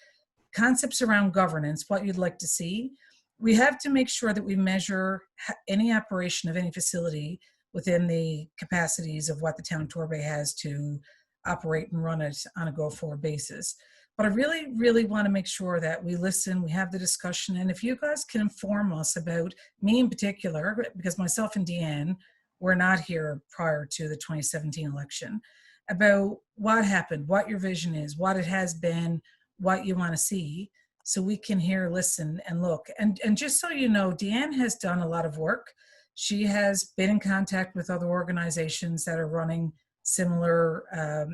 concepts around governance, what you'd like to see. We have to make sure that we measure any operation of any facility within the capacities of what the town of Torbay has to operate and run it on a go-forward basis. But I really, really want to make sure that we listen, we have the discussion, and if you guys can inform us about, me in particular, because myself and Deanne were not here prior to the 2017 election, about what happened, what your vision is, what it has been, what you want to see, so we can hear, listen, and look. And just so you know, Deanne has done a lot of work. She has been in contact with other organizations that are running similar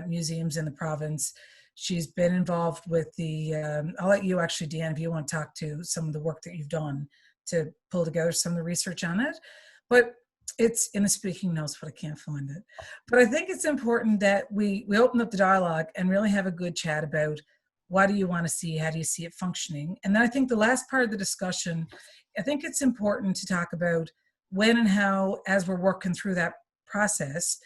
museums in the province. She's been involved with the, I'll let you actually, Deanne, if you want to talk to some of the work that you've done to pull together some of the research on it. But it's in the speaking notes, but I can't find it. But I think it's important that we open up the dialogue and really have a good chat about what do you want to see, how do you see it functioning? And then I think the last part of the discussion, I think it's important to talk about when and how, as we're working through that process,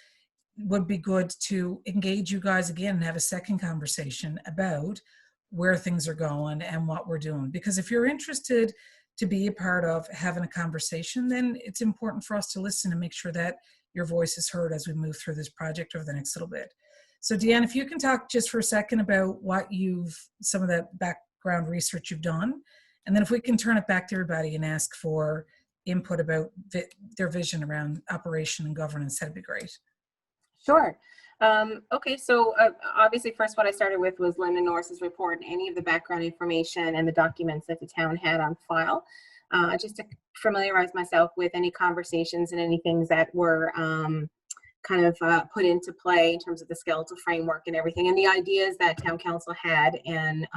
would be good to engage you guys again and have a second conversation about where things are going and what we're doing. Because if you're interested to be a part of having a conversation, then it's important for us to listen and make sure that your voice is heard as we move through this project over the next little bit. So Deanne, if you can talk just for a second about what some of the background research you've done, and then if we can turn it back to everybody and ask for input about their vision around operation and governance, that'd be great. Sure. Okay, so obviously first what I started with was Linda Norris's report and any of the background information and the documents that the town had on file, just to familiarize myself with any conversations and any things that were kind of put into play in terms of the skeletal framework and everything, and the ideas that town council had, and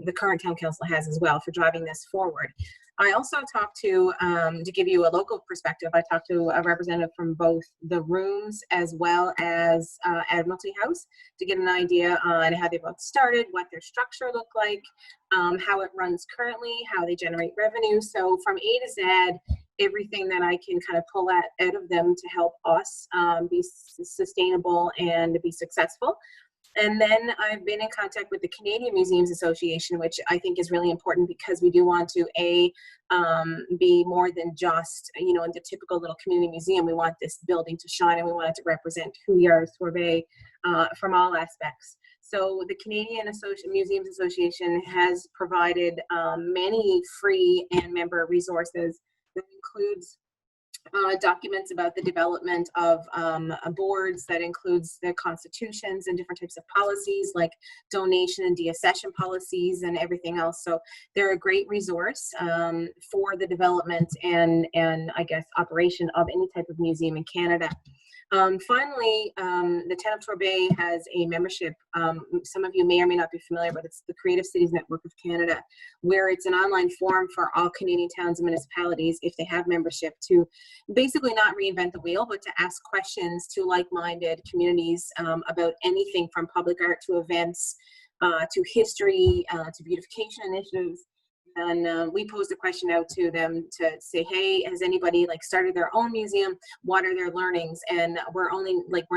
the current town council has as well, for driving this forward. I also talked to give you a local perspective, I talked to a representative from both the rooms as well as Admiralty House to get an idea on how they both started, what their structure looked like, how it runs currently, how they generate revenue. So from A to Z, everything that I can kind of pull out of them to help us be sustainable and be successful. And then I've been in contact with the Canadian Museums Association, which I think is really important, because we do want to be more than just, you know, the typical little community museum. We want this building to shine, and we want it to represent who we are as Torbay from all aspects. So the Canadian Museums Association has provided many free and member resources that includes documents about the development of boards, that includes the constitutions and different types of policies like donation and deaccession policies and everything else. So they're a great resource for the development and I guess operation of any type of museum in Canada. Finally, the town of Torbay has a membership. Some of you may or may not be familiar, but it's the Creative Cities Network of Canada, where it's an online forum for all Canadian towns and municipalities, if they have membership, to basically not reinvent the wheel, but to ask questions to like-minded communities about anything from public art to events, to history, to beautification initiatives. And we posed a question out to them to say, hey, has anybody like started their own museum? What are their learnings? And we're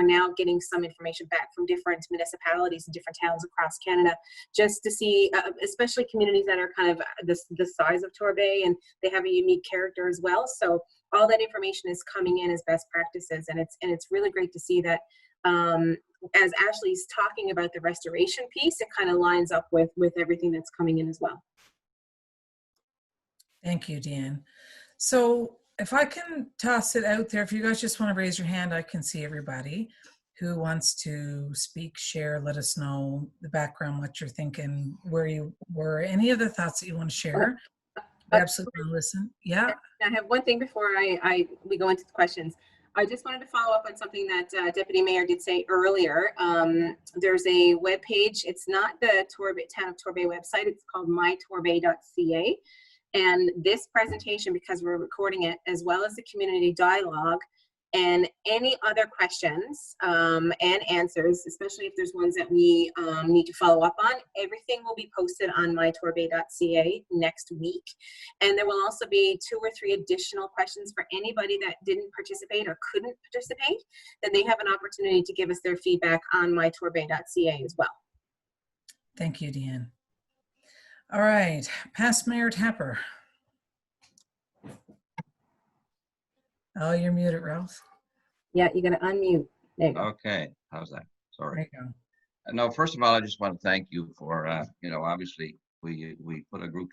now getting some information back from different municipalities and different towns across Canada, just to see, especially communities that are kind of the size of Torbay, and they have a unique character as well. So all that information is coming in as best practices, and it's really great to see that. As Ashley's talking about the restoration piece, it kind of lines up with everything that's coming in as well. Thank you, Deanne. So if I can toss it out there, if you guys just want to raise your hand, I can see everybody who wants to speak, share, let us know the background, what you're thinking, where you were, any other thoughts that you want to share. Absolutely listen. Yeah. I have one thing before we go into the questions. I just wanted to follow up on something that Deputy Mayor did say earlier. There's a web page. It's not the Town of Torbay website. It's called mytorbay.ca. And this presentation, because we're recording it, as well as the community dialogue and any other questions and answers, especially if there's ones that we need to follow up on, everything will be posted on mytorbay.ca next week. And there will also be 2 or 3 additional questions for anybody that didn't participate or couldn't participate. Then they have an opportunity to give us their feedback on mytorbay.ca as well. Thank you, Deanne. All right, past Mayor Tapper. Oh, you're muted, Ralph. Yeah, you're going to unmute. There you go. Okay, how's that? Sorry. There you go. No, first of all, I just want to thank you for, obviously we put a group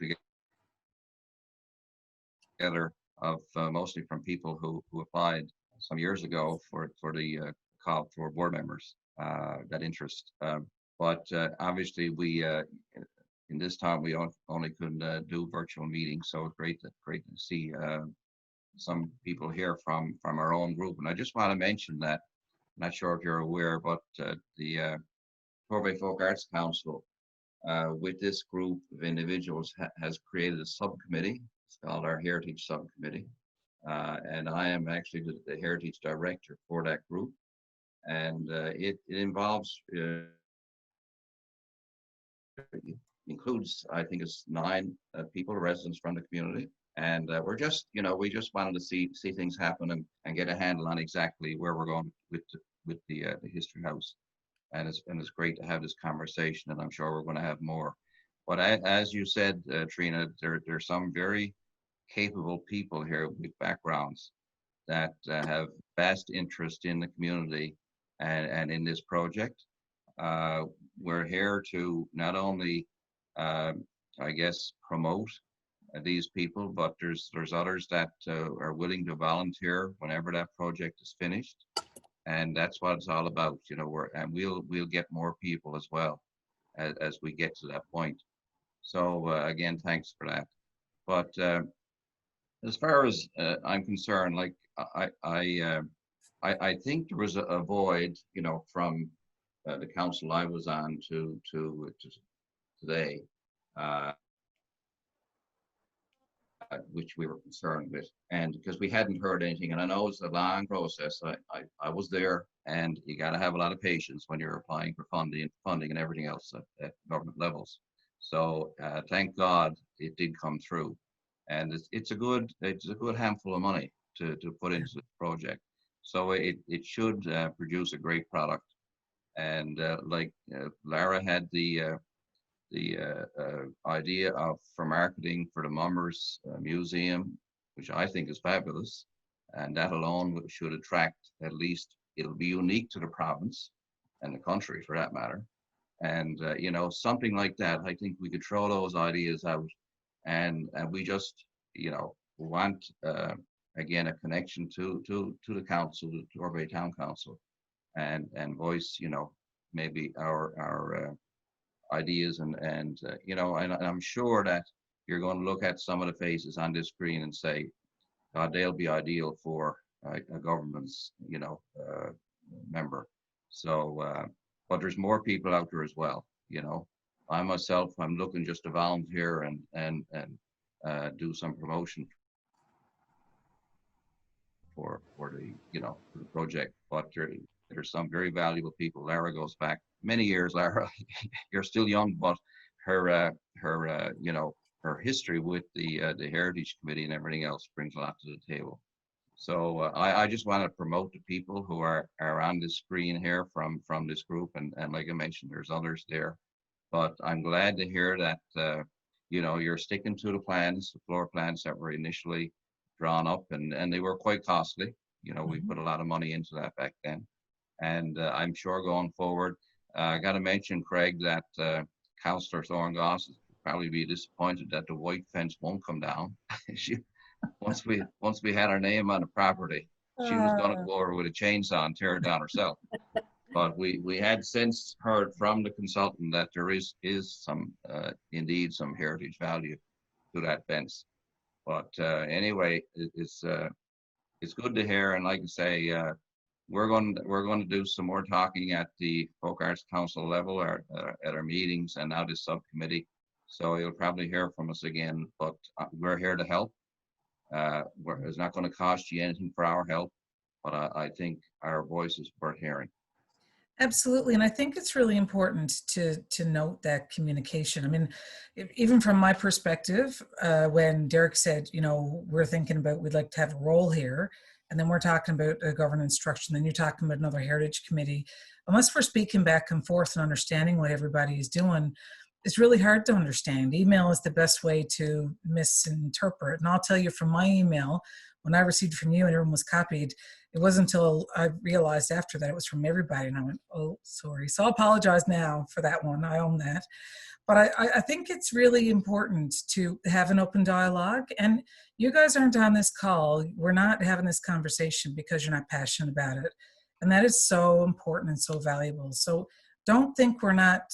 together of mostly from people who applied some years ago for the call for board members, that interest. But obviously we, in this time, we only couldn't do virtual meetings, so it's great to see some people here from our own group. And I just want to mention that, I'm not sure if you're aware, but the Torbay Folk Arts Council, with this group of individuals, has created a subcommittee. It's called our Heritage Subcommittee, and I am actually the Heritage Director for that group. And it involves includes, I think it's 9 people, residents from the community. And we're just, we just wanted to see things happen and get a handle on exactly where we're going with the History House. And it's great to have this conversation, and I'm sure we're going to have more. But as you said, Trina, there's some very capable people here with backgrounds that have vast interest in the community and in this project. We're here to not only I guess promote these people, but there's others that are willing to volunteer whenever that project is finished, and that's what it's all about. And we'll get more people as well as we get to that point. So again, thanks for that. But as far as I'm concerned, like I I think there was a void, you know, from the council I was on to today, which we were concerned with, and because we hadn't heard anything, and I know it's a long process. I was there, and you got to have a lot of patience when you're applying for funding and everything else at government levels. So thank God it did come through, and it's a good handful of money to put into the project. So it should produce a great product, and like Lara had the idea of for marketing for the Mummers Museum, which I think is fabulous, and that alone should attract, at least it'll be unique to the province and the country for that matter. And you know, something like that, I think we could throw those ideas out, and we just, you know, want again a connection to the council, the Torbay Town Council, and voice, you know, maybe our ideas, and you know, and I'm sure that you're going to look at some of the faces on this screen and say, God, they'll be ideal for a government's, you know, member. So, but there's more people out there as well. You know, I myself, I'm looking just to volunteer and do some promotion for the, you know, for the project. But there's some very valuable people. Lara goes back many years. Lara, you're still young, but her you know, her history with the Heritage Committee and everything else brings a lot to the table. So I just want to promote the people who are on this screen here from this group, and like I mentioned, there's others there. But I'm glad to hear that you know, you're sticking to the plans, the floor plans that were initially drawn up, and they were quite costly. You know, we put a lot of money into that back then, and I'm sure going forward, I got to mention, Craig, that Councillor Thorngoss will probably be disappointed that the white fence won't come down. Once we had our name on the property, she was going to go over with a chainsaw and tear it down herself. But we had since heard from the consultant that there is some indeed some heritage value to that fence. But anyway, it's good to hear, and like I say, we're going to do some more talking at the Folk Arts Council level, or at our meetings, and now this subcommittee. So you'll probably hear from us again. But we're here to help. It's not going to cost you anything for our help, but I think our voice is worth hearing. Absolutely. And I think it's really important to note that communication. I mean, even from my perspective, when Derek said, you know, we're thinking about, we'd like to have a role here, and then we're talking about a governance structure, and then you're talking about another heritage committee, unless we're speaking back and forth and understanding what everybody is doing, it's really hard to understand. Email is the best way to misinterpret. And I'll tell you from my email, when I received from you and everyone was copied, it wasn't until I realized after that it was from everybody, and I went, oh, sorry. So I apologize now for that one. I own that. But I think it's really important to have an open dialogue. And you guys aren't on this call. We're not having this conversation because you're not passionate about it. And that is so important and so valuable. So don't think we're not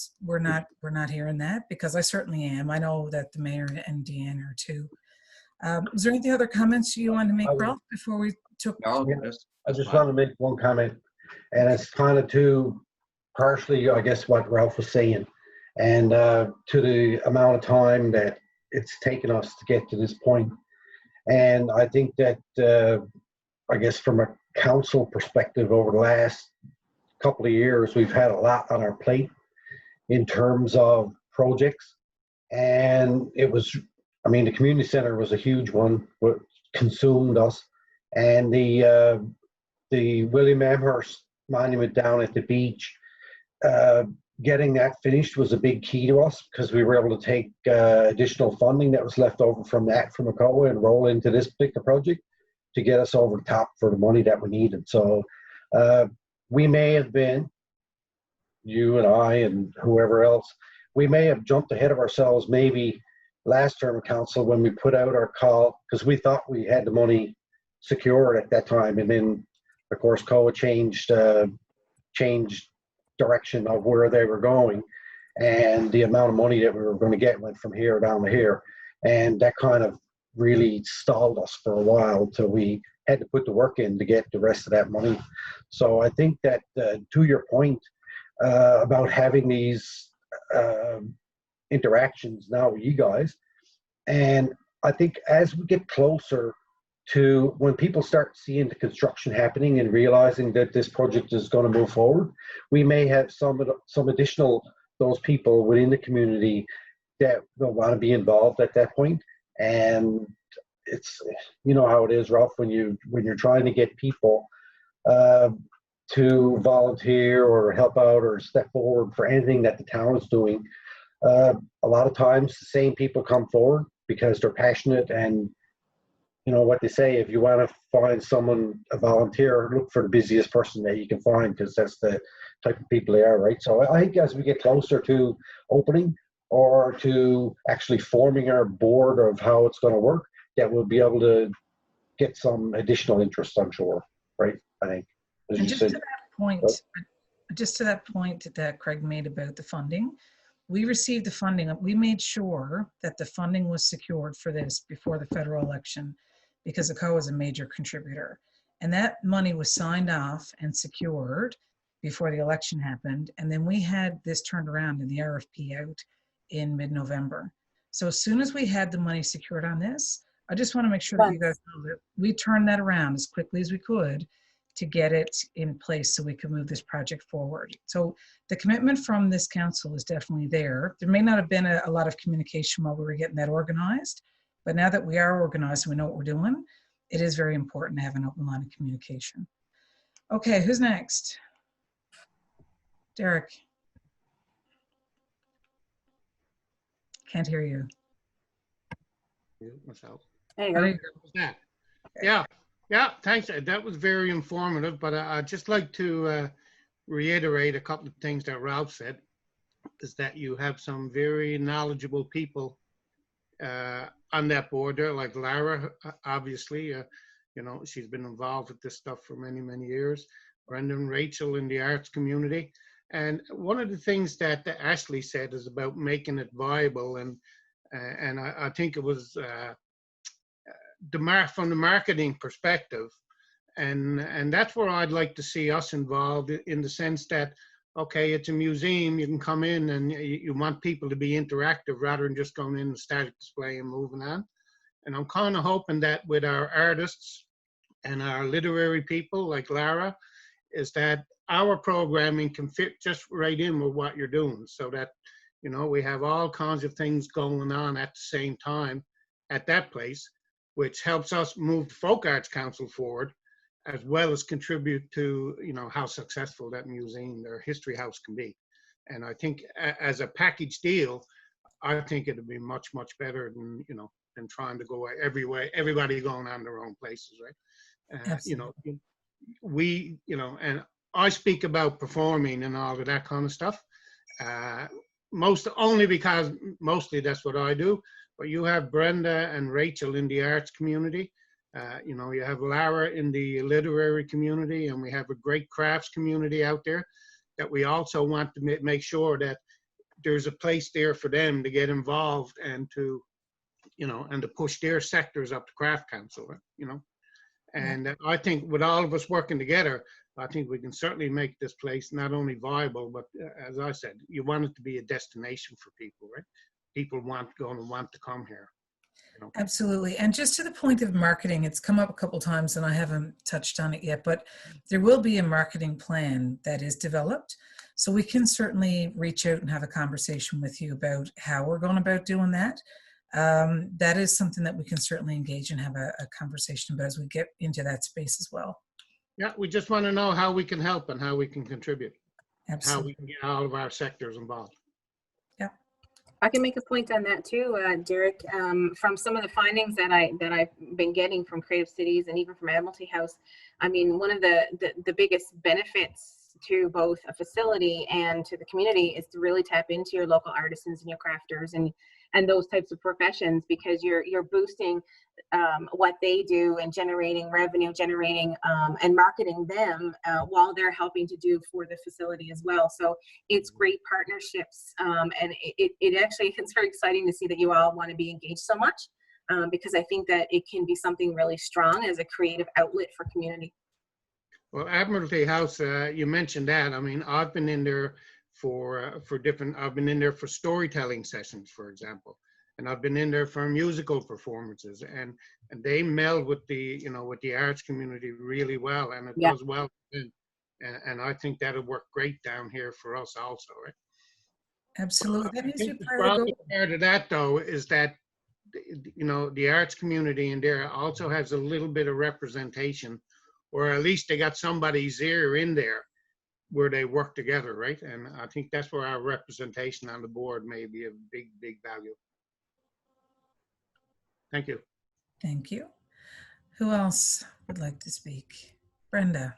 hearing that, because I certainly am. I know that the mayor and Deanne are too. Was there any other comments you wanted to make, Ralph, before we took? No, yeah, I just want to make one comment, and it's kind of to partially, I guess, what Ralph was saying, and to the amount of time that it's taken us to get to this point. And I think that, I guess, from a council perspective, over the last couple of years, we've had a lot on our plate in terms of projects, and it was, I mean, the community center was a huge one, what consumed us, and the William Amherst monument down at the beach, getting that finished was a big key to us, because we were able to take additional funding that was left over from that from ACOA and roll into this particular project to get us over the top for the money that we needed. So we may have been, you and I and whoever else, we may have jumped ahead of ourselves maybe last term of council when we put out our call, because we thought we had the money secured at that time, and then of course COA changed direction of where they were going, and the amount of money that we were going to get went from here down to here, and that kind of really stalled us for a while till we had to put the work in to get the rest of that money. So I think that to your point about having these interactions now with you guys, and I think as we get closer to when people start seeing the construction happening and realizing that this project is going to move forward, we may have some additional those people within the community that will want to be involved at that point. And it's, you know how it is, Ralph, when you're trying to get people to volunteer or help out or step forward for anything that the town is doing. A lot of times the same people come forward because they're passionate, and you know what they say, if you want to find someone, a volunteer, look for the busiest person that you can find, because that's the type of people they are, right? So I think as we get closer to opening or to actually forming our board of how it's going to work, that we'll be able to get some additional interest, I'm sure, right? I think. And just to that point that Craig made about the funding, we received the funding. We made sure that the funding was secured for this before the federal election, because the CO is a major contributor. And that money was signed off and secured before the election happened. And then we had this turned around in the RFP out in mid-November. So as soon as we had the money secured on this, I just want to make sure that you guys know that we turned that around as quickly as we could to get it in place so we could move this project forward. So the commitment from this council is definitely there. There may not have been a lot of communication while we were getting that organized, but now that we are organized and we know what we're doing, it is very important to have an open line of communication. Okay, who's next? Derek. Can't hear you. Myself. There you go. Yeah, thanks. That was very informative, but I'd just like to reiterate a couple of things that Ralph said, is that you have some very knowledgeable people on that board there, like Lara, obviously, you know, she's been involved with this stuff for many, many years. Brenda and Rachel in the arts community. And one of the things that Ashley said is about making it viable, and I think it was from the marketing perspective, and that's where I'd like to see us involved, in the sense that, okay, it's a museum, you can come in and you want people to be interactive rather than just going in and static display and moving on. And I'm kind of hoping that with our artists and our literary people like Lara, is that our programming can fit just right in with what you're doing, so that, you know, we have all kinds of things going on at the same time at that place, which helps us move the Folk Arts Council forward, as well as contribute to, you know, how successful that museum or history house can be. And I think as a package deal, I think it'd be much, much better than, you know, than trying to go everybody going on their own places, right? You know, you know, and I speak about performing and all of that kind of stuff, only because mostly that's what I do. But you have Brenda and Rachel in the arts community. You know, you have Lara in the literary community, and we have a great crafts community out there that we also want to make sure that there's a place there for them to get involved and to, you know, and to push their sectors up to Craft Council, you know. And I think with all of us working together, I think we can certainly make this place not only viable, but as I said, you want it to be a destination for people, right? People want to come here. You know? Absolutely. And just to the point of marketing, it's come up a couple times and I haven't touched on it yet, but there will be a marketing plan that is developed. So we can certainly reach out and have a conversation with you about how we're going about doing that. That is something that we can certainly engage and have a conversation about as we get into that space as well. Yeah, we just want to know how we can help and how we can contribute. Absolutely. How we can get all of our sectors involved. Yeah. I can make a point on that too, Derek. From some of the findings that I've been getting from Creative Cities and even from Admiralty House, I mean, one of the biggest benefits to both a facility and to the community is to really tap into your local artisans and your crafters and those types of professions, because you're boosting what they do and generating revenue, and marketing them while they're helping to do for the facility as well. So it's great partnerships, and it actually, it's very exciting to see that you all want to be engaged so much. because I think that it can be something really strong as a creative outlet for community. Well, Admiralty House, you mentioned that. I mean, I've been in there for different, I've been in there for storytelling sessions, for example. And I've been in there for musical performances, and they meld with the, you know, with the arts community really well, and it Yeah. does well. And I think that'll work great down here for us also, right? Absolutely. I That needs to think be the part of the problem goal. part of that, though, is that, you know, the arts community in there also has a little bit of representation, or at least they got somebody's ear in there where they work together, right? And I think that's where our representation on the board may be of big, big value. Thank you. Thank you. Who else would like to speak? Brenda.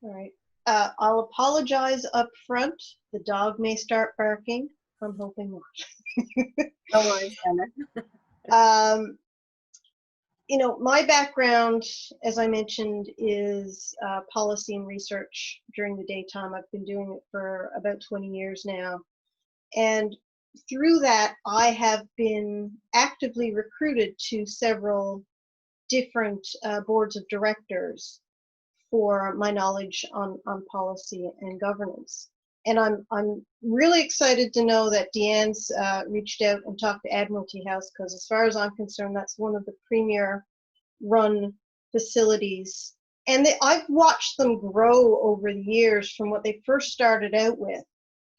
All right. I'll apologize up front. The dog may start barking. I'm hoping not. No worries, Brenda. You know, my background, as I mentioned, is policy and research during the daytime. I've been doing it for about 20 years now. And through that, I have been actively recruited to several different boards of directors for my knowledge on policy and governance. And I'm really excited to know that Deanne's reached out and talked to Admiralty House, because as far as I'm concerned, that's one of the premier run facilities. And I've watched them grow over the years from what they first started out with.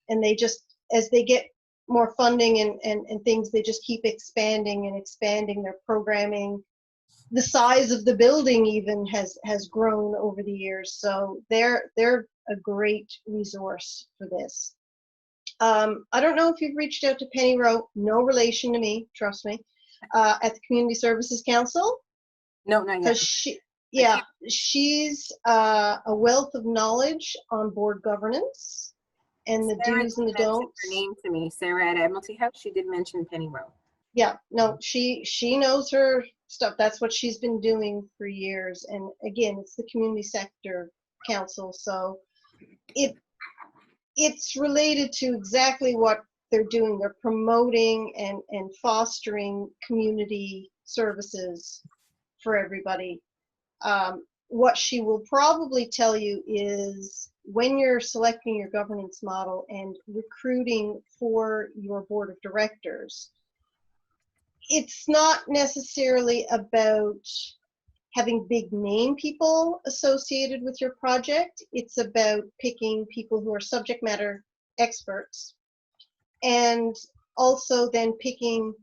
And they just, as they get more funding and things, they just keep expanding and expanding their programming. The size of the building even has grown over the years, so they're a great resource for this. I don't know if you've reached out to Penny Rowe, no relation to me, trust me, at the Community Services Council. No, not yet. Because she's a wealth of knowledge on board governance and the Sarah do's and the did mention don'ts. her name to me, Sarah at Admiralty House. She did mention Penny Rowe. Yeah, no, she knows her stuff. That's what she's been doing for years. And again, it's the community sector council, so it's related to exactly what they're doing. They're promoting and fostering community services for everybody. What she will probably tell you is when you're selecting your governance model and recruiting for your board of directors, it's not necessarily about having big name people associated with your project. It's about picking people who are subject matter experts, and also then picking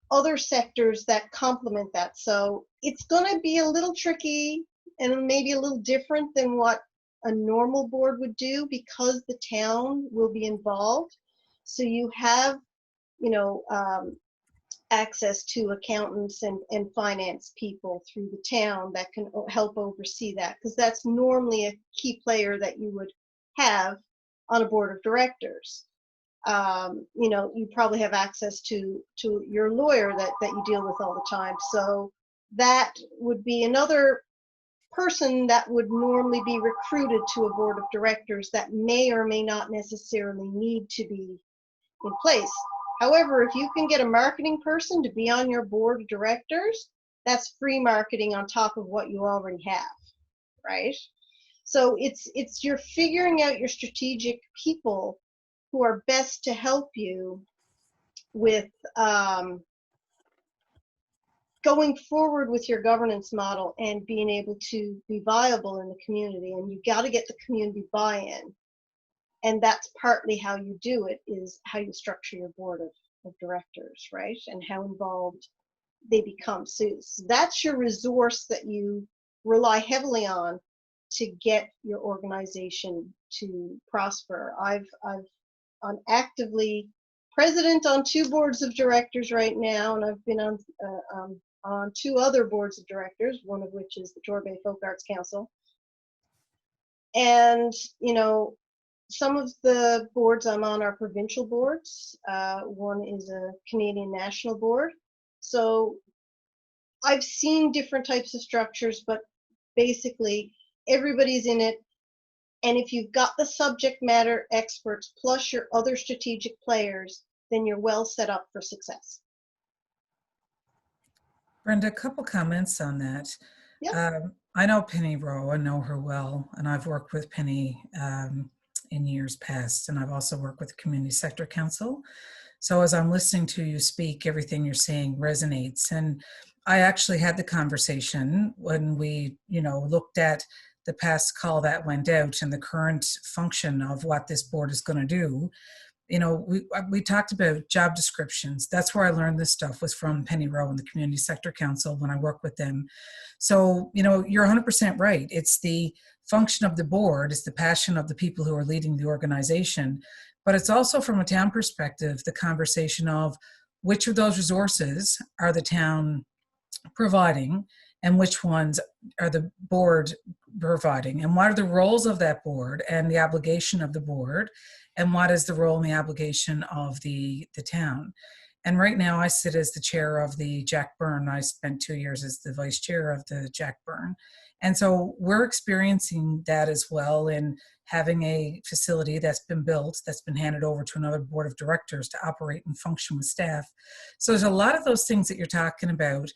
other sectors that complement that. So it's going to be a little tricky and maybe a little different than what a normal board would do, because the town will be involved. So you have, you know, access to accountants and finance people through the town that can help oversee that, because that's normally a key player that you would have on a board of directors. You know, you probably have access to your lawyer that you deal with all the time. So that would be another person that would normally be recruited to a board of directors that may or may not necessarily need to be in place. However, if you can get a marketing person to be on your board of directors, that's free marketing on top of what you already have, right? So it's you're figuring out your strategic people who are best to help you with going forward with your governance model and being able to be viable in the community. And you've got to get the community buy-in. And that's partly how you do it, is how you structure your board of directors, right? And how involved they become. So that's your resource that you rely heavily on to get your organization to prosper. I'm actively president on 2 boards of directors right now, and I've been on 2 other boards of directors, one of which is the Torbay Folk Arts Council. And, you know, some of the boards I'm on are provincial boards. One is a Canadian national board. So I've seen different types of structures, but basically everybody's in it And if you've got the subject matter experts plus your other strategic players, then you're well set up for success. Brenda, a couple comments on that. Yep. I know Penny Rowe, I know her well, and I've worked with Penny in years past, and I've also worked with the Community Sector Council. So as I'm listening to you speak, everything you're saying resonates. And I actually had the conversation when we, looked at the past call that went out and the current function of what this board is going to do. We talked about job descriptions. That's where I learned this stuff, was from Penny Rowe and the Community Sector Council when I worked with them. So, you're 100% right. It's the function of the board, it's the passion of the people who are leading the organization, but it's also, from a town perspective, the conversation of which of those resources are the town providing and which ones are the board providing, and what are the roles of that board and the obligation of the board, and what is the role and the obligation of the town. And right now I sit as the chair of the Jack Byrne. I spent 2 years as the vice chair of the Jack Byrne. And so we're experiencing that as well, in having a facility that's been built, that's been handed over to another board of directors to operate and function with staff. So there's a lot of those things that you're talking about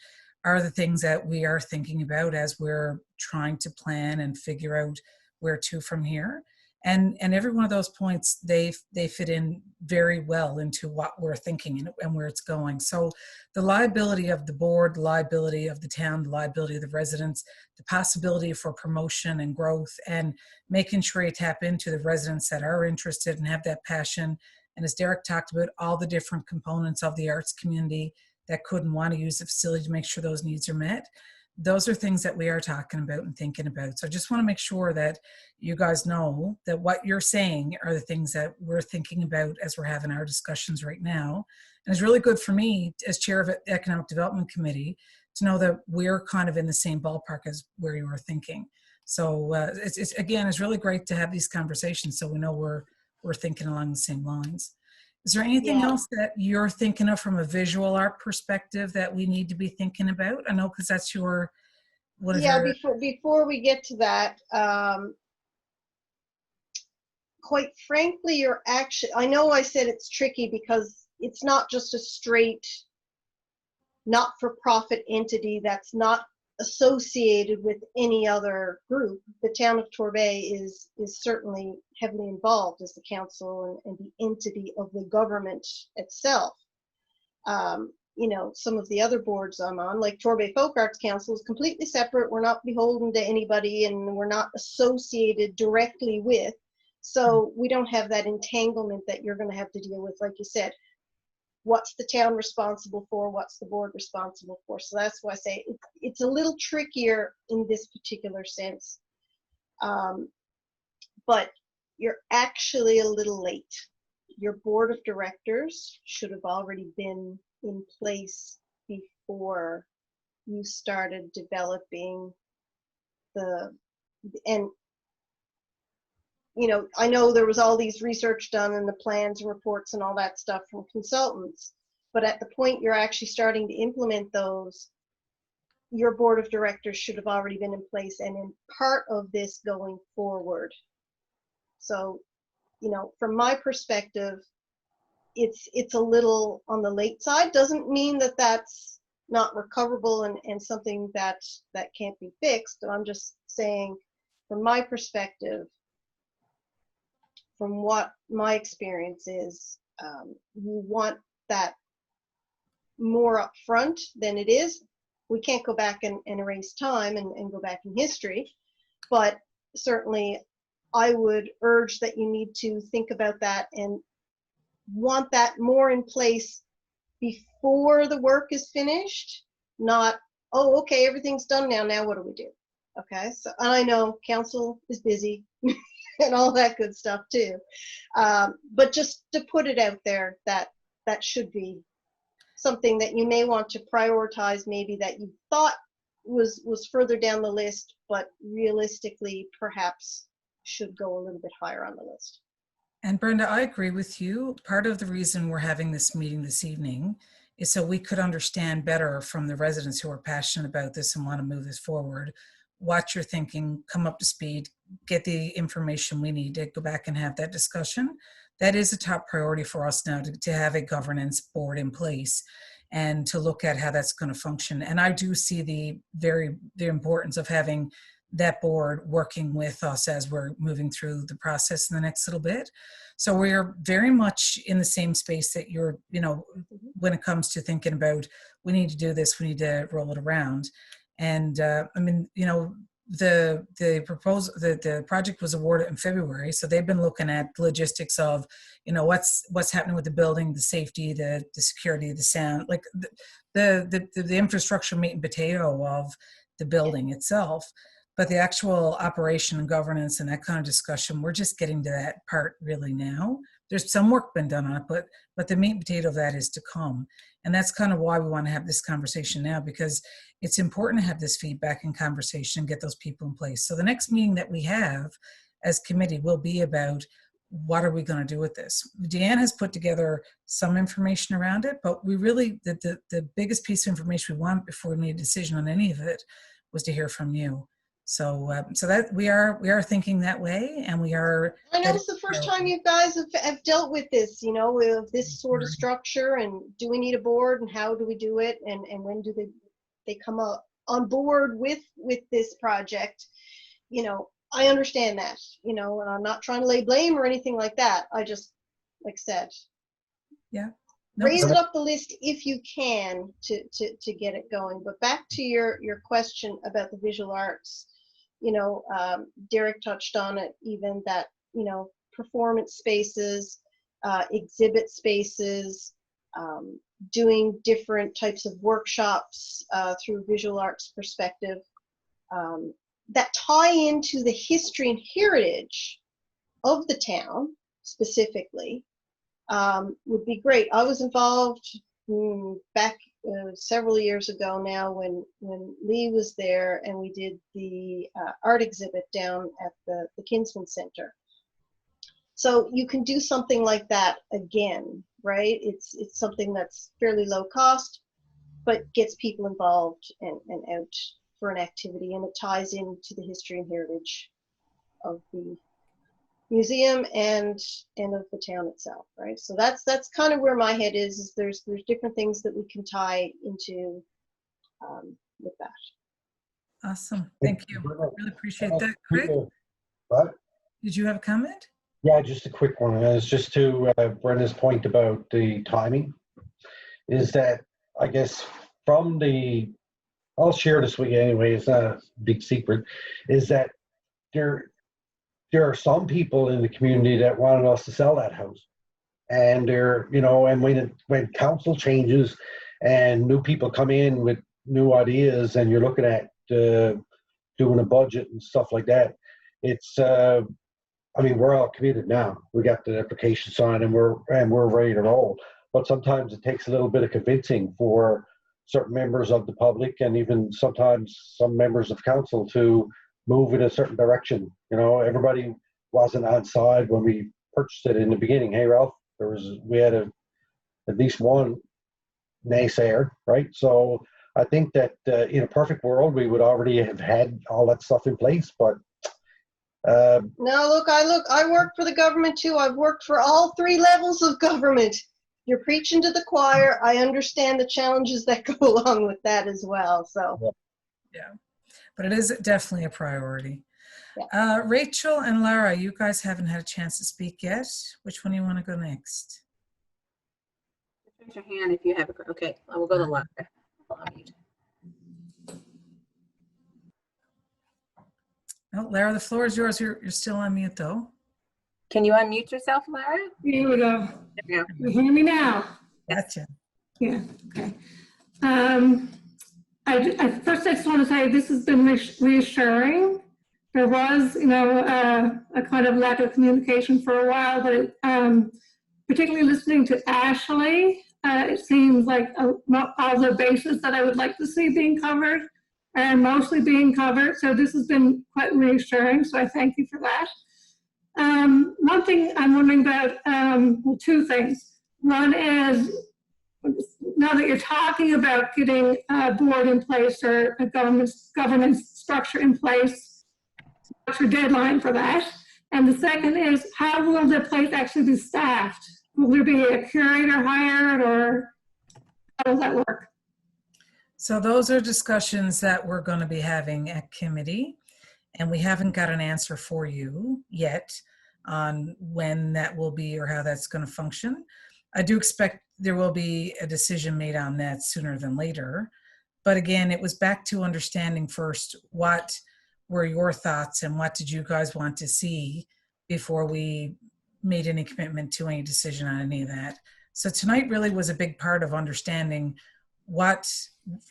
are the things that we are thinking about as we're trying to plan and figure out where to from here. And every one of those points, they fit in very well into what we're thinking and where it's going. So the liability of the board, the liability of the town, the liability of the residents, the possibility for promotion and growth, and making sure you tap into the residents that are interested and have that passion. And as Derek talked about, all the different components of the arts community that could and want to use the facility to make sure those needs are met. Those are things that we are talking about and thinking about. So I just want to make sure that you guys know that what you're saying are the things that we're thinking about as we're having our discussions right now. And it's really good for me as chair of the Economic Development Committee to know that we're kind of in the same ballpark as where you were thinking. So it's really great to have these conversations so we know we're thinking along the same lines. Is there anything else that you're thinking of from a visual art perspective that we need to be thinking about? I know, because that's your before we get to that, quite frankly, I know I said it's tricky because it's not just a straight not-for-profit entity that's not associated with any other group. The town of Torbay is certainly heavily involved as the council and the entity of the government itself. Some of the other boards I'm on, like Torbay Folk Arts Council, is completely separate. We're not beholden to anybody, and we're not associated directly with. So we don't have that entanglement that you're going to have to deal with, like you said. What's the town responsible for? What's the board responsible for? So that's why I say it's a little trickier in this particular sense. But you're actually a little late. Your board of directors should have already been in place before you started developing I know there was all these research done and the plans and reports and all that stuff from consultants, but at the point you're actually starting to implement those, your board of directors should have already been in place and in part of this going forward. So, from my perspective, it's a little on the late side. Doesn't mean that that's not recoverable and something that can't be fixed. I'm just saying, from my perspective, from what my experience is, you want that more up front than it is. We can't go back and erase time and go back in history, but certainly I would urge that you need to think about that and want that more in place before the work is finished, not, oh, okay, everything's done now what do we do? Okay, so I know council is busy and all that good stuff too. But just to put it out there, that should be something that you may want to prioritize, maybe that you thought was further down the list, but realistically perhaps should go a little bit higher on the list. And Brenda, I agree with you. Part of the reason we're having this meeting this evening is so we could understand better from the residents who are passionate about this and want to move this forward, watch your thinking, come up to speed, get the information we need to go back and have that discussion. That is a top priority for us now, to have a governance board in place and to look at how that's going to function. And I do see the importance of having that board working with us as we're moving through the process in the next little bit. So we're very much in the same space that you're, when it comes to thinking about, we need to do this, we need to roll it around. And the proposal, the project was awarded in February, so they've been looking at the logistics of, what's happening with the building, the safety, the security, the sound, like the infrastructure meat and potato of the building itself. But the actual operation and governance and that kind of discussion, we're just getting to that part really now. There's some work been done on it, but the meat and potato of that is to come. And that's kind of why we want to have this conversation now, because it's important to have this feedback and conversation and get those people in place. So the next meeting that we have as committee will be about, what are we going to do with this? Deanne has put together some information around it, but we really, the biggest piece of information we want before we made a decision on any of it was to hear from you. So that we are thinking that way, and we are. I know it's the first time you guys have dealt with this, with this sort of structure, and do we need a board, and how do we do it, and when do they come up on board with this project? I understand that, and I'm not trying to lay blame or anything like that. I just, like I said, raise it up the list if you can to get it going. But back to your question about the visual arts. Derek touched on it, even that, performance spaces, exhibit spaces, doing different types of workshops through visual arts perspective that tie into the history and heritage of the town specifically would be great. I was involved back several years ago now when Lee was there, and we did the art exhibit down at the Kinsman Center. So you can do something like that again, right? It's something that's fairly low cost, but gets people involved and out for an activity, and it ties into the history and heritage of the museum and of the town itself, right? So that's kind of where my head is there's different things that we can tie into with that. Awesome, thank you. Really appreciate that. Craig, What? did you have a comment? Yeah, just a quick one. It's just to Brenda's point about the timing, is that I guess I'll share this with you anyway, it's not a big secret, is that there are some people in the community that wanted us to sell that house. And and when council changes and new people come in with new ideas, and you're looking at doing a budget and stuff like that, it's, we're all committed now. We got the application signed and we're ready to roll. But sometimes it takes a little bit of convincing for certain members of the public, and even sometimes some members of council, to move in a certain direction. Everybody wasn't on side when we purchased it in the beginning. Hey, Ralph, we had at least one naysayer, right? So I think that in a perfect world, we would already have had all that stuff in place, but no, I work for the government too. I've worked for all three levels of government. You're preaching to the choir. I understand the challenges that go along with that as well. So yeah, but it is definitely a priority. Yeah. Rachel and Lara, you guys haven't had a chance to speak yet. Which one do you want to go next? Raise your hand if you have a, okay, I will go to Lara. Oh, Lara, the floor is yours. You're still on mute though. Can you unmute yourself, Lara? Here we go. There we go. You hear me now? Gotcha. Yeah, okay. First I just want to say this has been reassuring. There was, a kind of lack of communication for a while, but particularly listening to Ashley, it seems like all the bases that I would like to see being covered and mostly being covered. So this has been quite reassuring. So I thank you for that. One thing I'm wondering about, well, two things. One is, now that you're talking about getting a board in place or a governance structure in place? What's your deadline for that? And the second is, how will the place actually be staffed? Will there be a curator hired, or how does that work? So those are discussions that we're going to be having at committee, and we haven't got an answer for you yet on when that will be or how that's going to function. I do expect there will be a decision made on that sooner than later. But again, it was back to understanding first what were your thoughts and what did you guys want to see before we made any commitment to any decision on any of that. So tonight really was a big part of understanding what,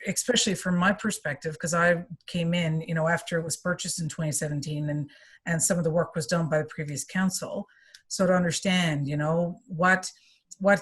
especially from my perspective, because I came in, you know, after it was purchased in 2017 and some of the work was done by the previous council. So to understand, you know, what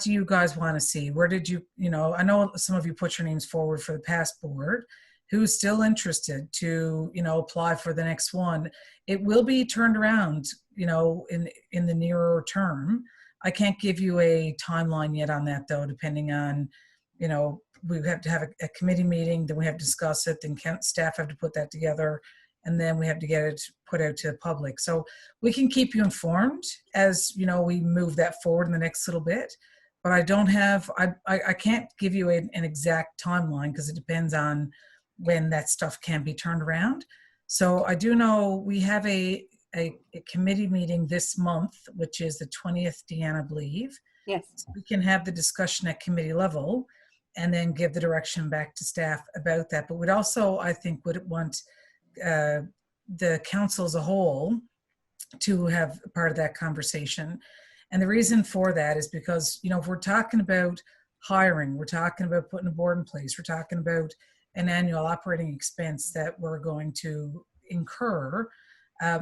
do you guys want to see? Where did you, you know, I know some of you put your names forward for the past board. Who's still interested to, you know, apply for the next one? It will be turned around, you know, in the nearer term. I can't give you a timeline yet on that though, depending on, you know, we have to have a committee meeting, then we have to discuss it, then staff have to put that together, and then we have to get it put out to the public. So we can keep you informed as, you know, we move that forward in the next little bit. But I don't have, I can't give you an exact timeline because it depends on when that stuff can be turned around. So I do know we have a committee meeting this month, which is the 20th, Deanna, I believe. Yes. So we can have the discussion at committee level and then give the direction back to staff about that. But we'd also, I think, would want the council as a whole to have part of that conversation. And the reason for that is because, you know, if we're talking about hiring, we're talking about putting a board in place, we're talking about an annual operating expense that we're going to incur,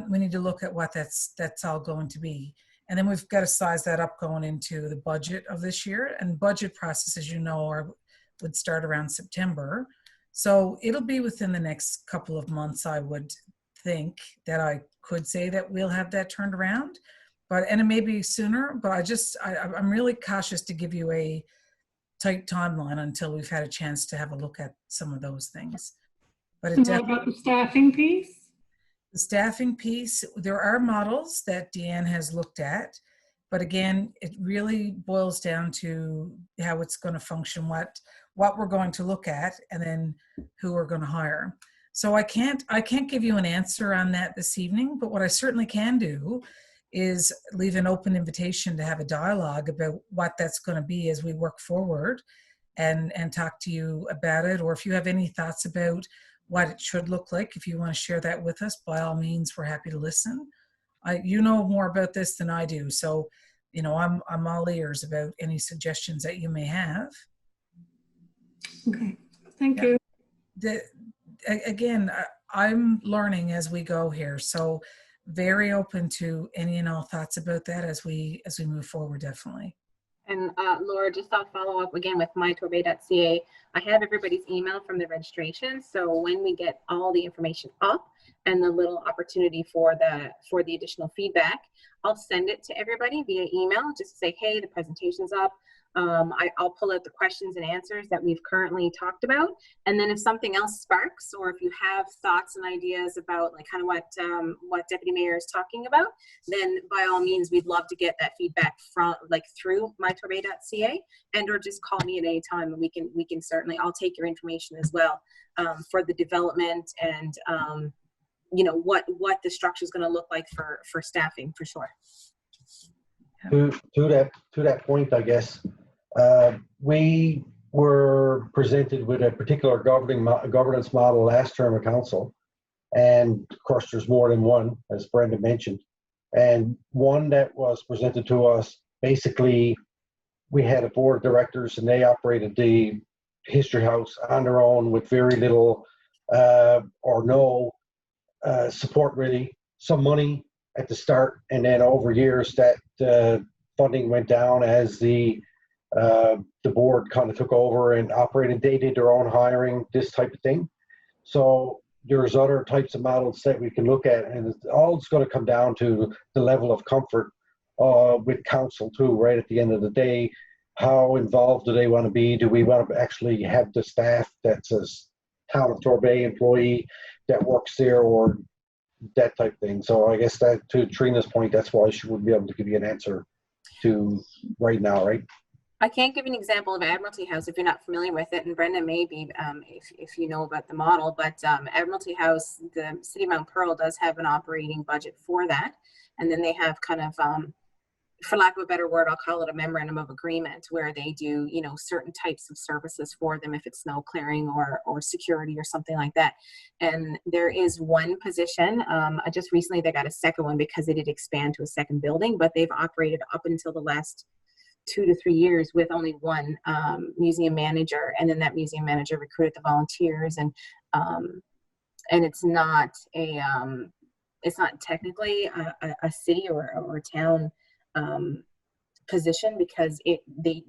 we need to look at what that's all going to be. And then we've got to size that up going into the budget of this year. And budget process, as you know, would start around September. So it'll be within the next couple of months, I would think, that I could say that we'll have that turned around. And it may be sooner, but I'm really cautious to give you a tight timeline until we've had a chance to have a look at some of those things. But it what about the staffing piece? The staffing piece, there are models that Deanne has looked at, but again, it really boils down to how it's going to function, what we're going to look at, and then who we're going to hire. So I can't give you an answer on that this evening, but what I certainly can do is leave an open invitation to have a dialogue about what that's going to be as we work forward and talk to you about it. Or if you have any thoughts about what it should look like, if you want to share that with us, by all means, we're happy to listen. You know more about this than I do. So, you know, I'm all ears about any suggestions that you may have. Okay, thank you. Again, I'm learning as we go here. So very open to any and all thoughts about that as we move forward, definitely. And Laura, just I'll follow up again with mytorbay.ca. I have everybody's email from the registration. So when we get all the information up and the little opportunity for the additional feedback, I'll send it to everybody via email just to say, hey, the presentation's up. I'll pull out the questions and answers that we've currently talked about. And then if something else sparks, or if you have thoughts and ideas about like kind of what Deputy Mayor is talking about, then by all means, we'd love to get that feedback from through mytorbay.ca, and or just call me at any time, and we can certainly, I'll take your information as well for the development and you know, what the structure is going to look like for staffing, for sure. To that point, I guess, we were presented with a particular governance model last term of council, and of course there's more than one, as Brenda mentioned, and one that was presented to us, basically we had a board of directors and they operated the history house on their own with very little or no support, really, some money at the start, and then over years that funding went down as the board kind of took over and operated. They did their own hiring, this type of thing. So there's other types of models that we can look at, and it's all going to come down to the level of comfort with council too, right at the end of the day. How involved do they want to be? Do we want to actually have the staff that's a town of Torbay employee that works there or that type thing. So I guess that, to Trina's point, that's why she wouldn't be able to give you an answer to right now, right? I can't give you an example of Admiralty House if you're not familiar with it, and Brenda may be if you know about the model, but Admiralty House, the City of Mount Pearl does have an operating budget for that, and then they have kind of, for lack of a better word, I'll call it a memorandum of agreement, where they do, you know, certain types of services for them, if it's snow clearing or security or something like that. And there is one position, just recently they got a second one because they did expand to a second building, but they've operated up until the last 2 to 3 years with only one museum manager, and then that museum manager recruited the volunteers, and it's not technically a city or a town position, because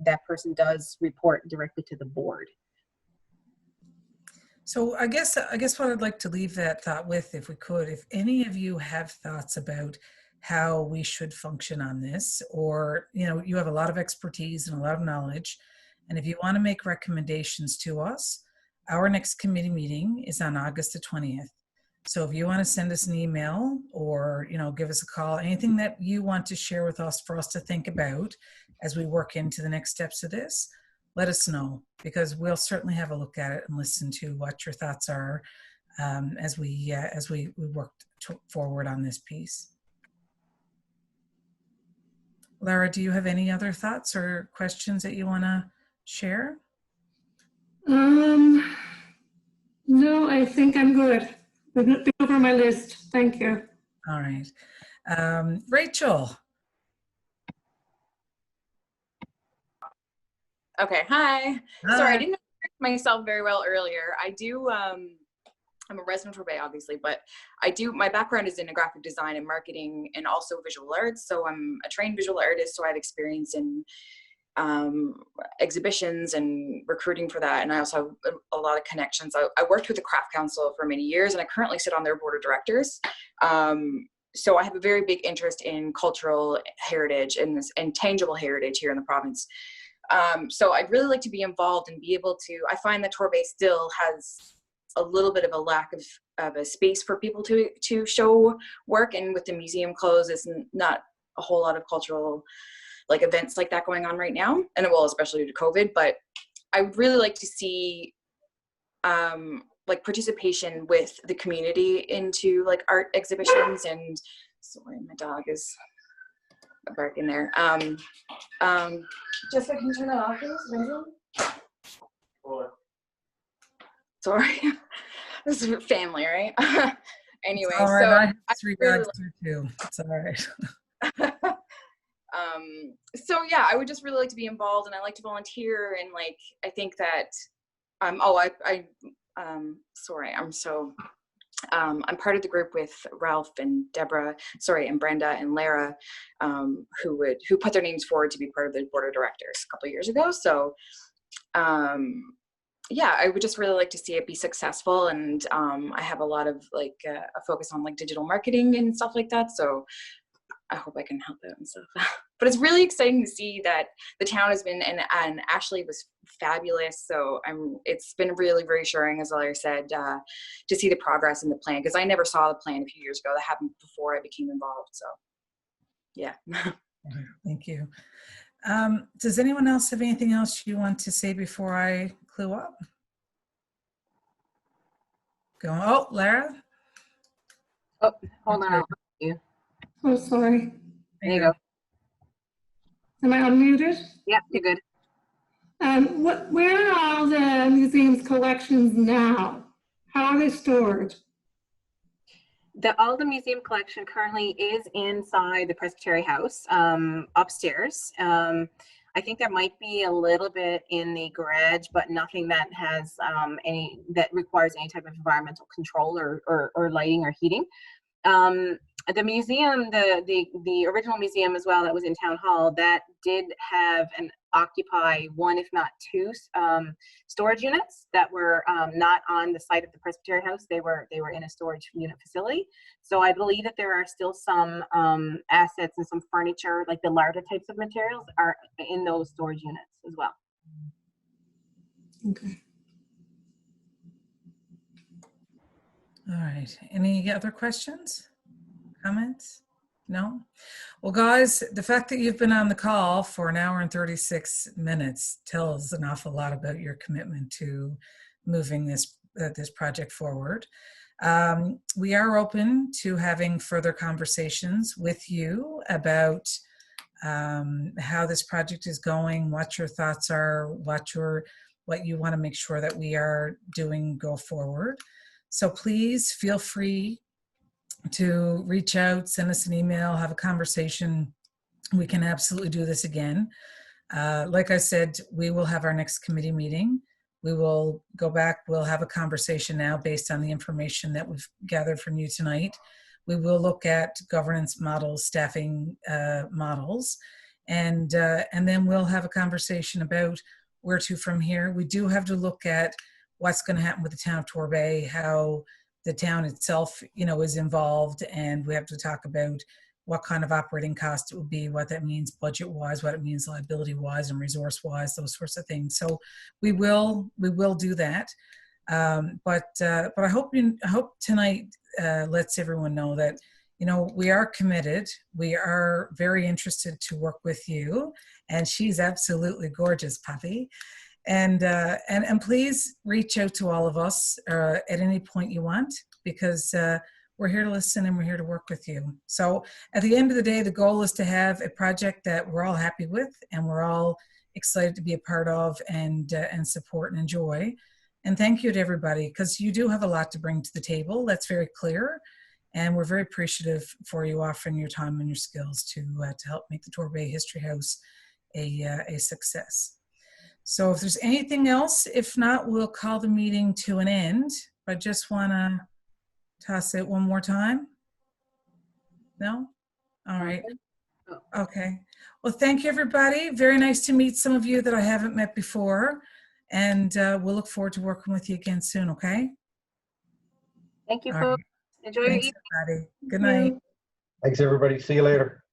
that person does report directly to the board. So I guess what I'd like to leave that thought with, if we could, if any of you have thoughts about how we should function on this, or, you know, you have a lot of expertise and a lot of knowledge, and if you want to make recommendations to us, our next committee meeting is on August the 20th. So if you want to send us an email or, you know, give us a call, anything that you want to share with us for us to think about as we work into the next steps of this, let us know, because we'll certainly have a look at it and listen to what your thoughts are as we work forward on this piece. Lara, do you have any other thoughts or questions that you want to share? No, I think I'm good. Been over my list. Thank you. All right. Rachel. Okay, hi. Hi. Sorry, I didn't introduce myself very well earlier. I do, I'm a resident of Torbay, obviously, but my background is in graphic design and marketing and also visual arts. So I'm a trained visual artist, so I have experience in exhibitions and recruiting for that. And I also have a lot of connections. I worked with the Craft Council for many years, and I currently sit on their board of directors. So I have a very big interest in cultural heritage and tangible heritage here in the province. So I'd really like to be involved and be able to, I find that Torbay still has a little bit of a lack of a space for people to show work, and with the museum closed, it's not a whole lot of cultural like events like that going on right now, and well, especially due to COVID. But I would really like to see like participation with the community into like art exhibitions. And sorry, my dog is barking there. Jessica, can you turn that off, please? Sorry, this is family, right? Anyway, All right, so I have three really dogs too. It's all right. So yeah, I would just really like to be involved, and I like to volunteer, and like I think that sorry, I'm part of the group with Ralph and Deborah, and Brenda and Lara, who put their names forward to be part of the board of directors a couple of years ago. So yeah, I would just really like to see it be successful, and I have a lot of like a focus on like digital marketing and stuff like that. So I hope I can help out and stuff. But it's really exciting to see that the town has been, and Ashley was fabulous. So it's been really reassuring, as Lara said, to see the progress in the plan, because I never saw the plan a few years ago. That happened before I became involved. So yeah. Thank you. Does anyone else have anything else you want to say before I clue up? Go. Oh, Lara. Oh, hold on. I'll help you. Oh, sorry. There you go. Am I unmuted? Yeah, you're good. Where are all the museum's collections now? How are they stored? All the museum collection currently is inside the Presbytery House, upstairs. I think there might be a little bit in the garage, but nothing that has that requires any type of environmental control or lighting or heating. The museum, the original museum as well, that was in Town Hall, that did have and occupy one, if not two, storage units that were not on the site of the Presbytery House. They were in a storage unit facility. So I believe that there are still some assets and some furniture, like the larger types of materials, are in those storage units as well. Okay. All right. Any other questions, comments? No? Well, guys, the fact that you've been on the call for an hour and 36 minutes tells an awful lot about your commitment to moving this project forward. We are open to having further conversations with you about how this project is going, what your thoughts are, what you want to make sure that we are doing go forward. So please feel free to reach out, send us an email, have a conversation. We can absolutely do this again. Like I said, we will have our next committee meeting. We will go back, we'll have a conversation now based on the information that we've gathered from you tonight. We will look at governance models, staffing models, and then we'll have a conversation about where to from here. We do have to look at what's going to happen with the town of Torbay, how the town itself, is involved, and we have to talk about what kind of operating cost it would be, what that means budget-wise, what it means liability-wise and resource-wise, those sorts of things. So we will do that. But I hope tonight lets everyone know that we are committed. We are very interested to work with you, and she's absolutely gorgeous, Puffy. And please reach out to all of us at any point you want, because we're here to listen and we're here to work with you. So at the end of the day, the goal is to have a project that we're all happy with and we're all excited to be a part of and support and enjoy. And thank you to everybody, because you do have a lot to bring to the table. That's very clear. And we're very appreciative for you offering your time and your skills to help make the Torbay History House a success. So if there's anything else, if not, we'll call the meeting to an end. I just want to toss it one more time. No? All right. Okay. Well, thank you, everybody. Very nice to meet some of you that I haven't met before. And we'll look forward to working with you again soon, okay? Thank you, All folks. right. Enjoy your Thanks, evening. everybody. Good night. Thanks, everybody. See you later.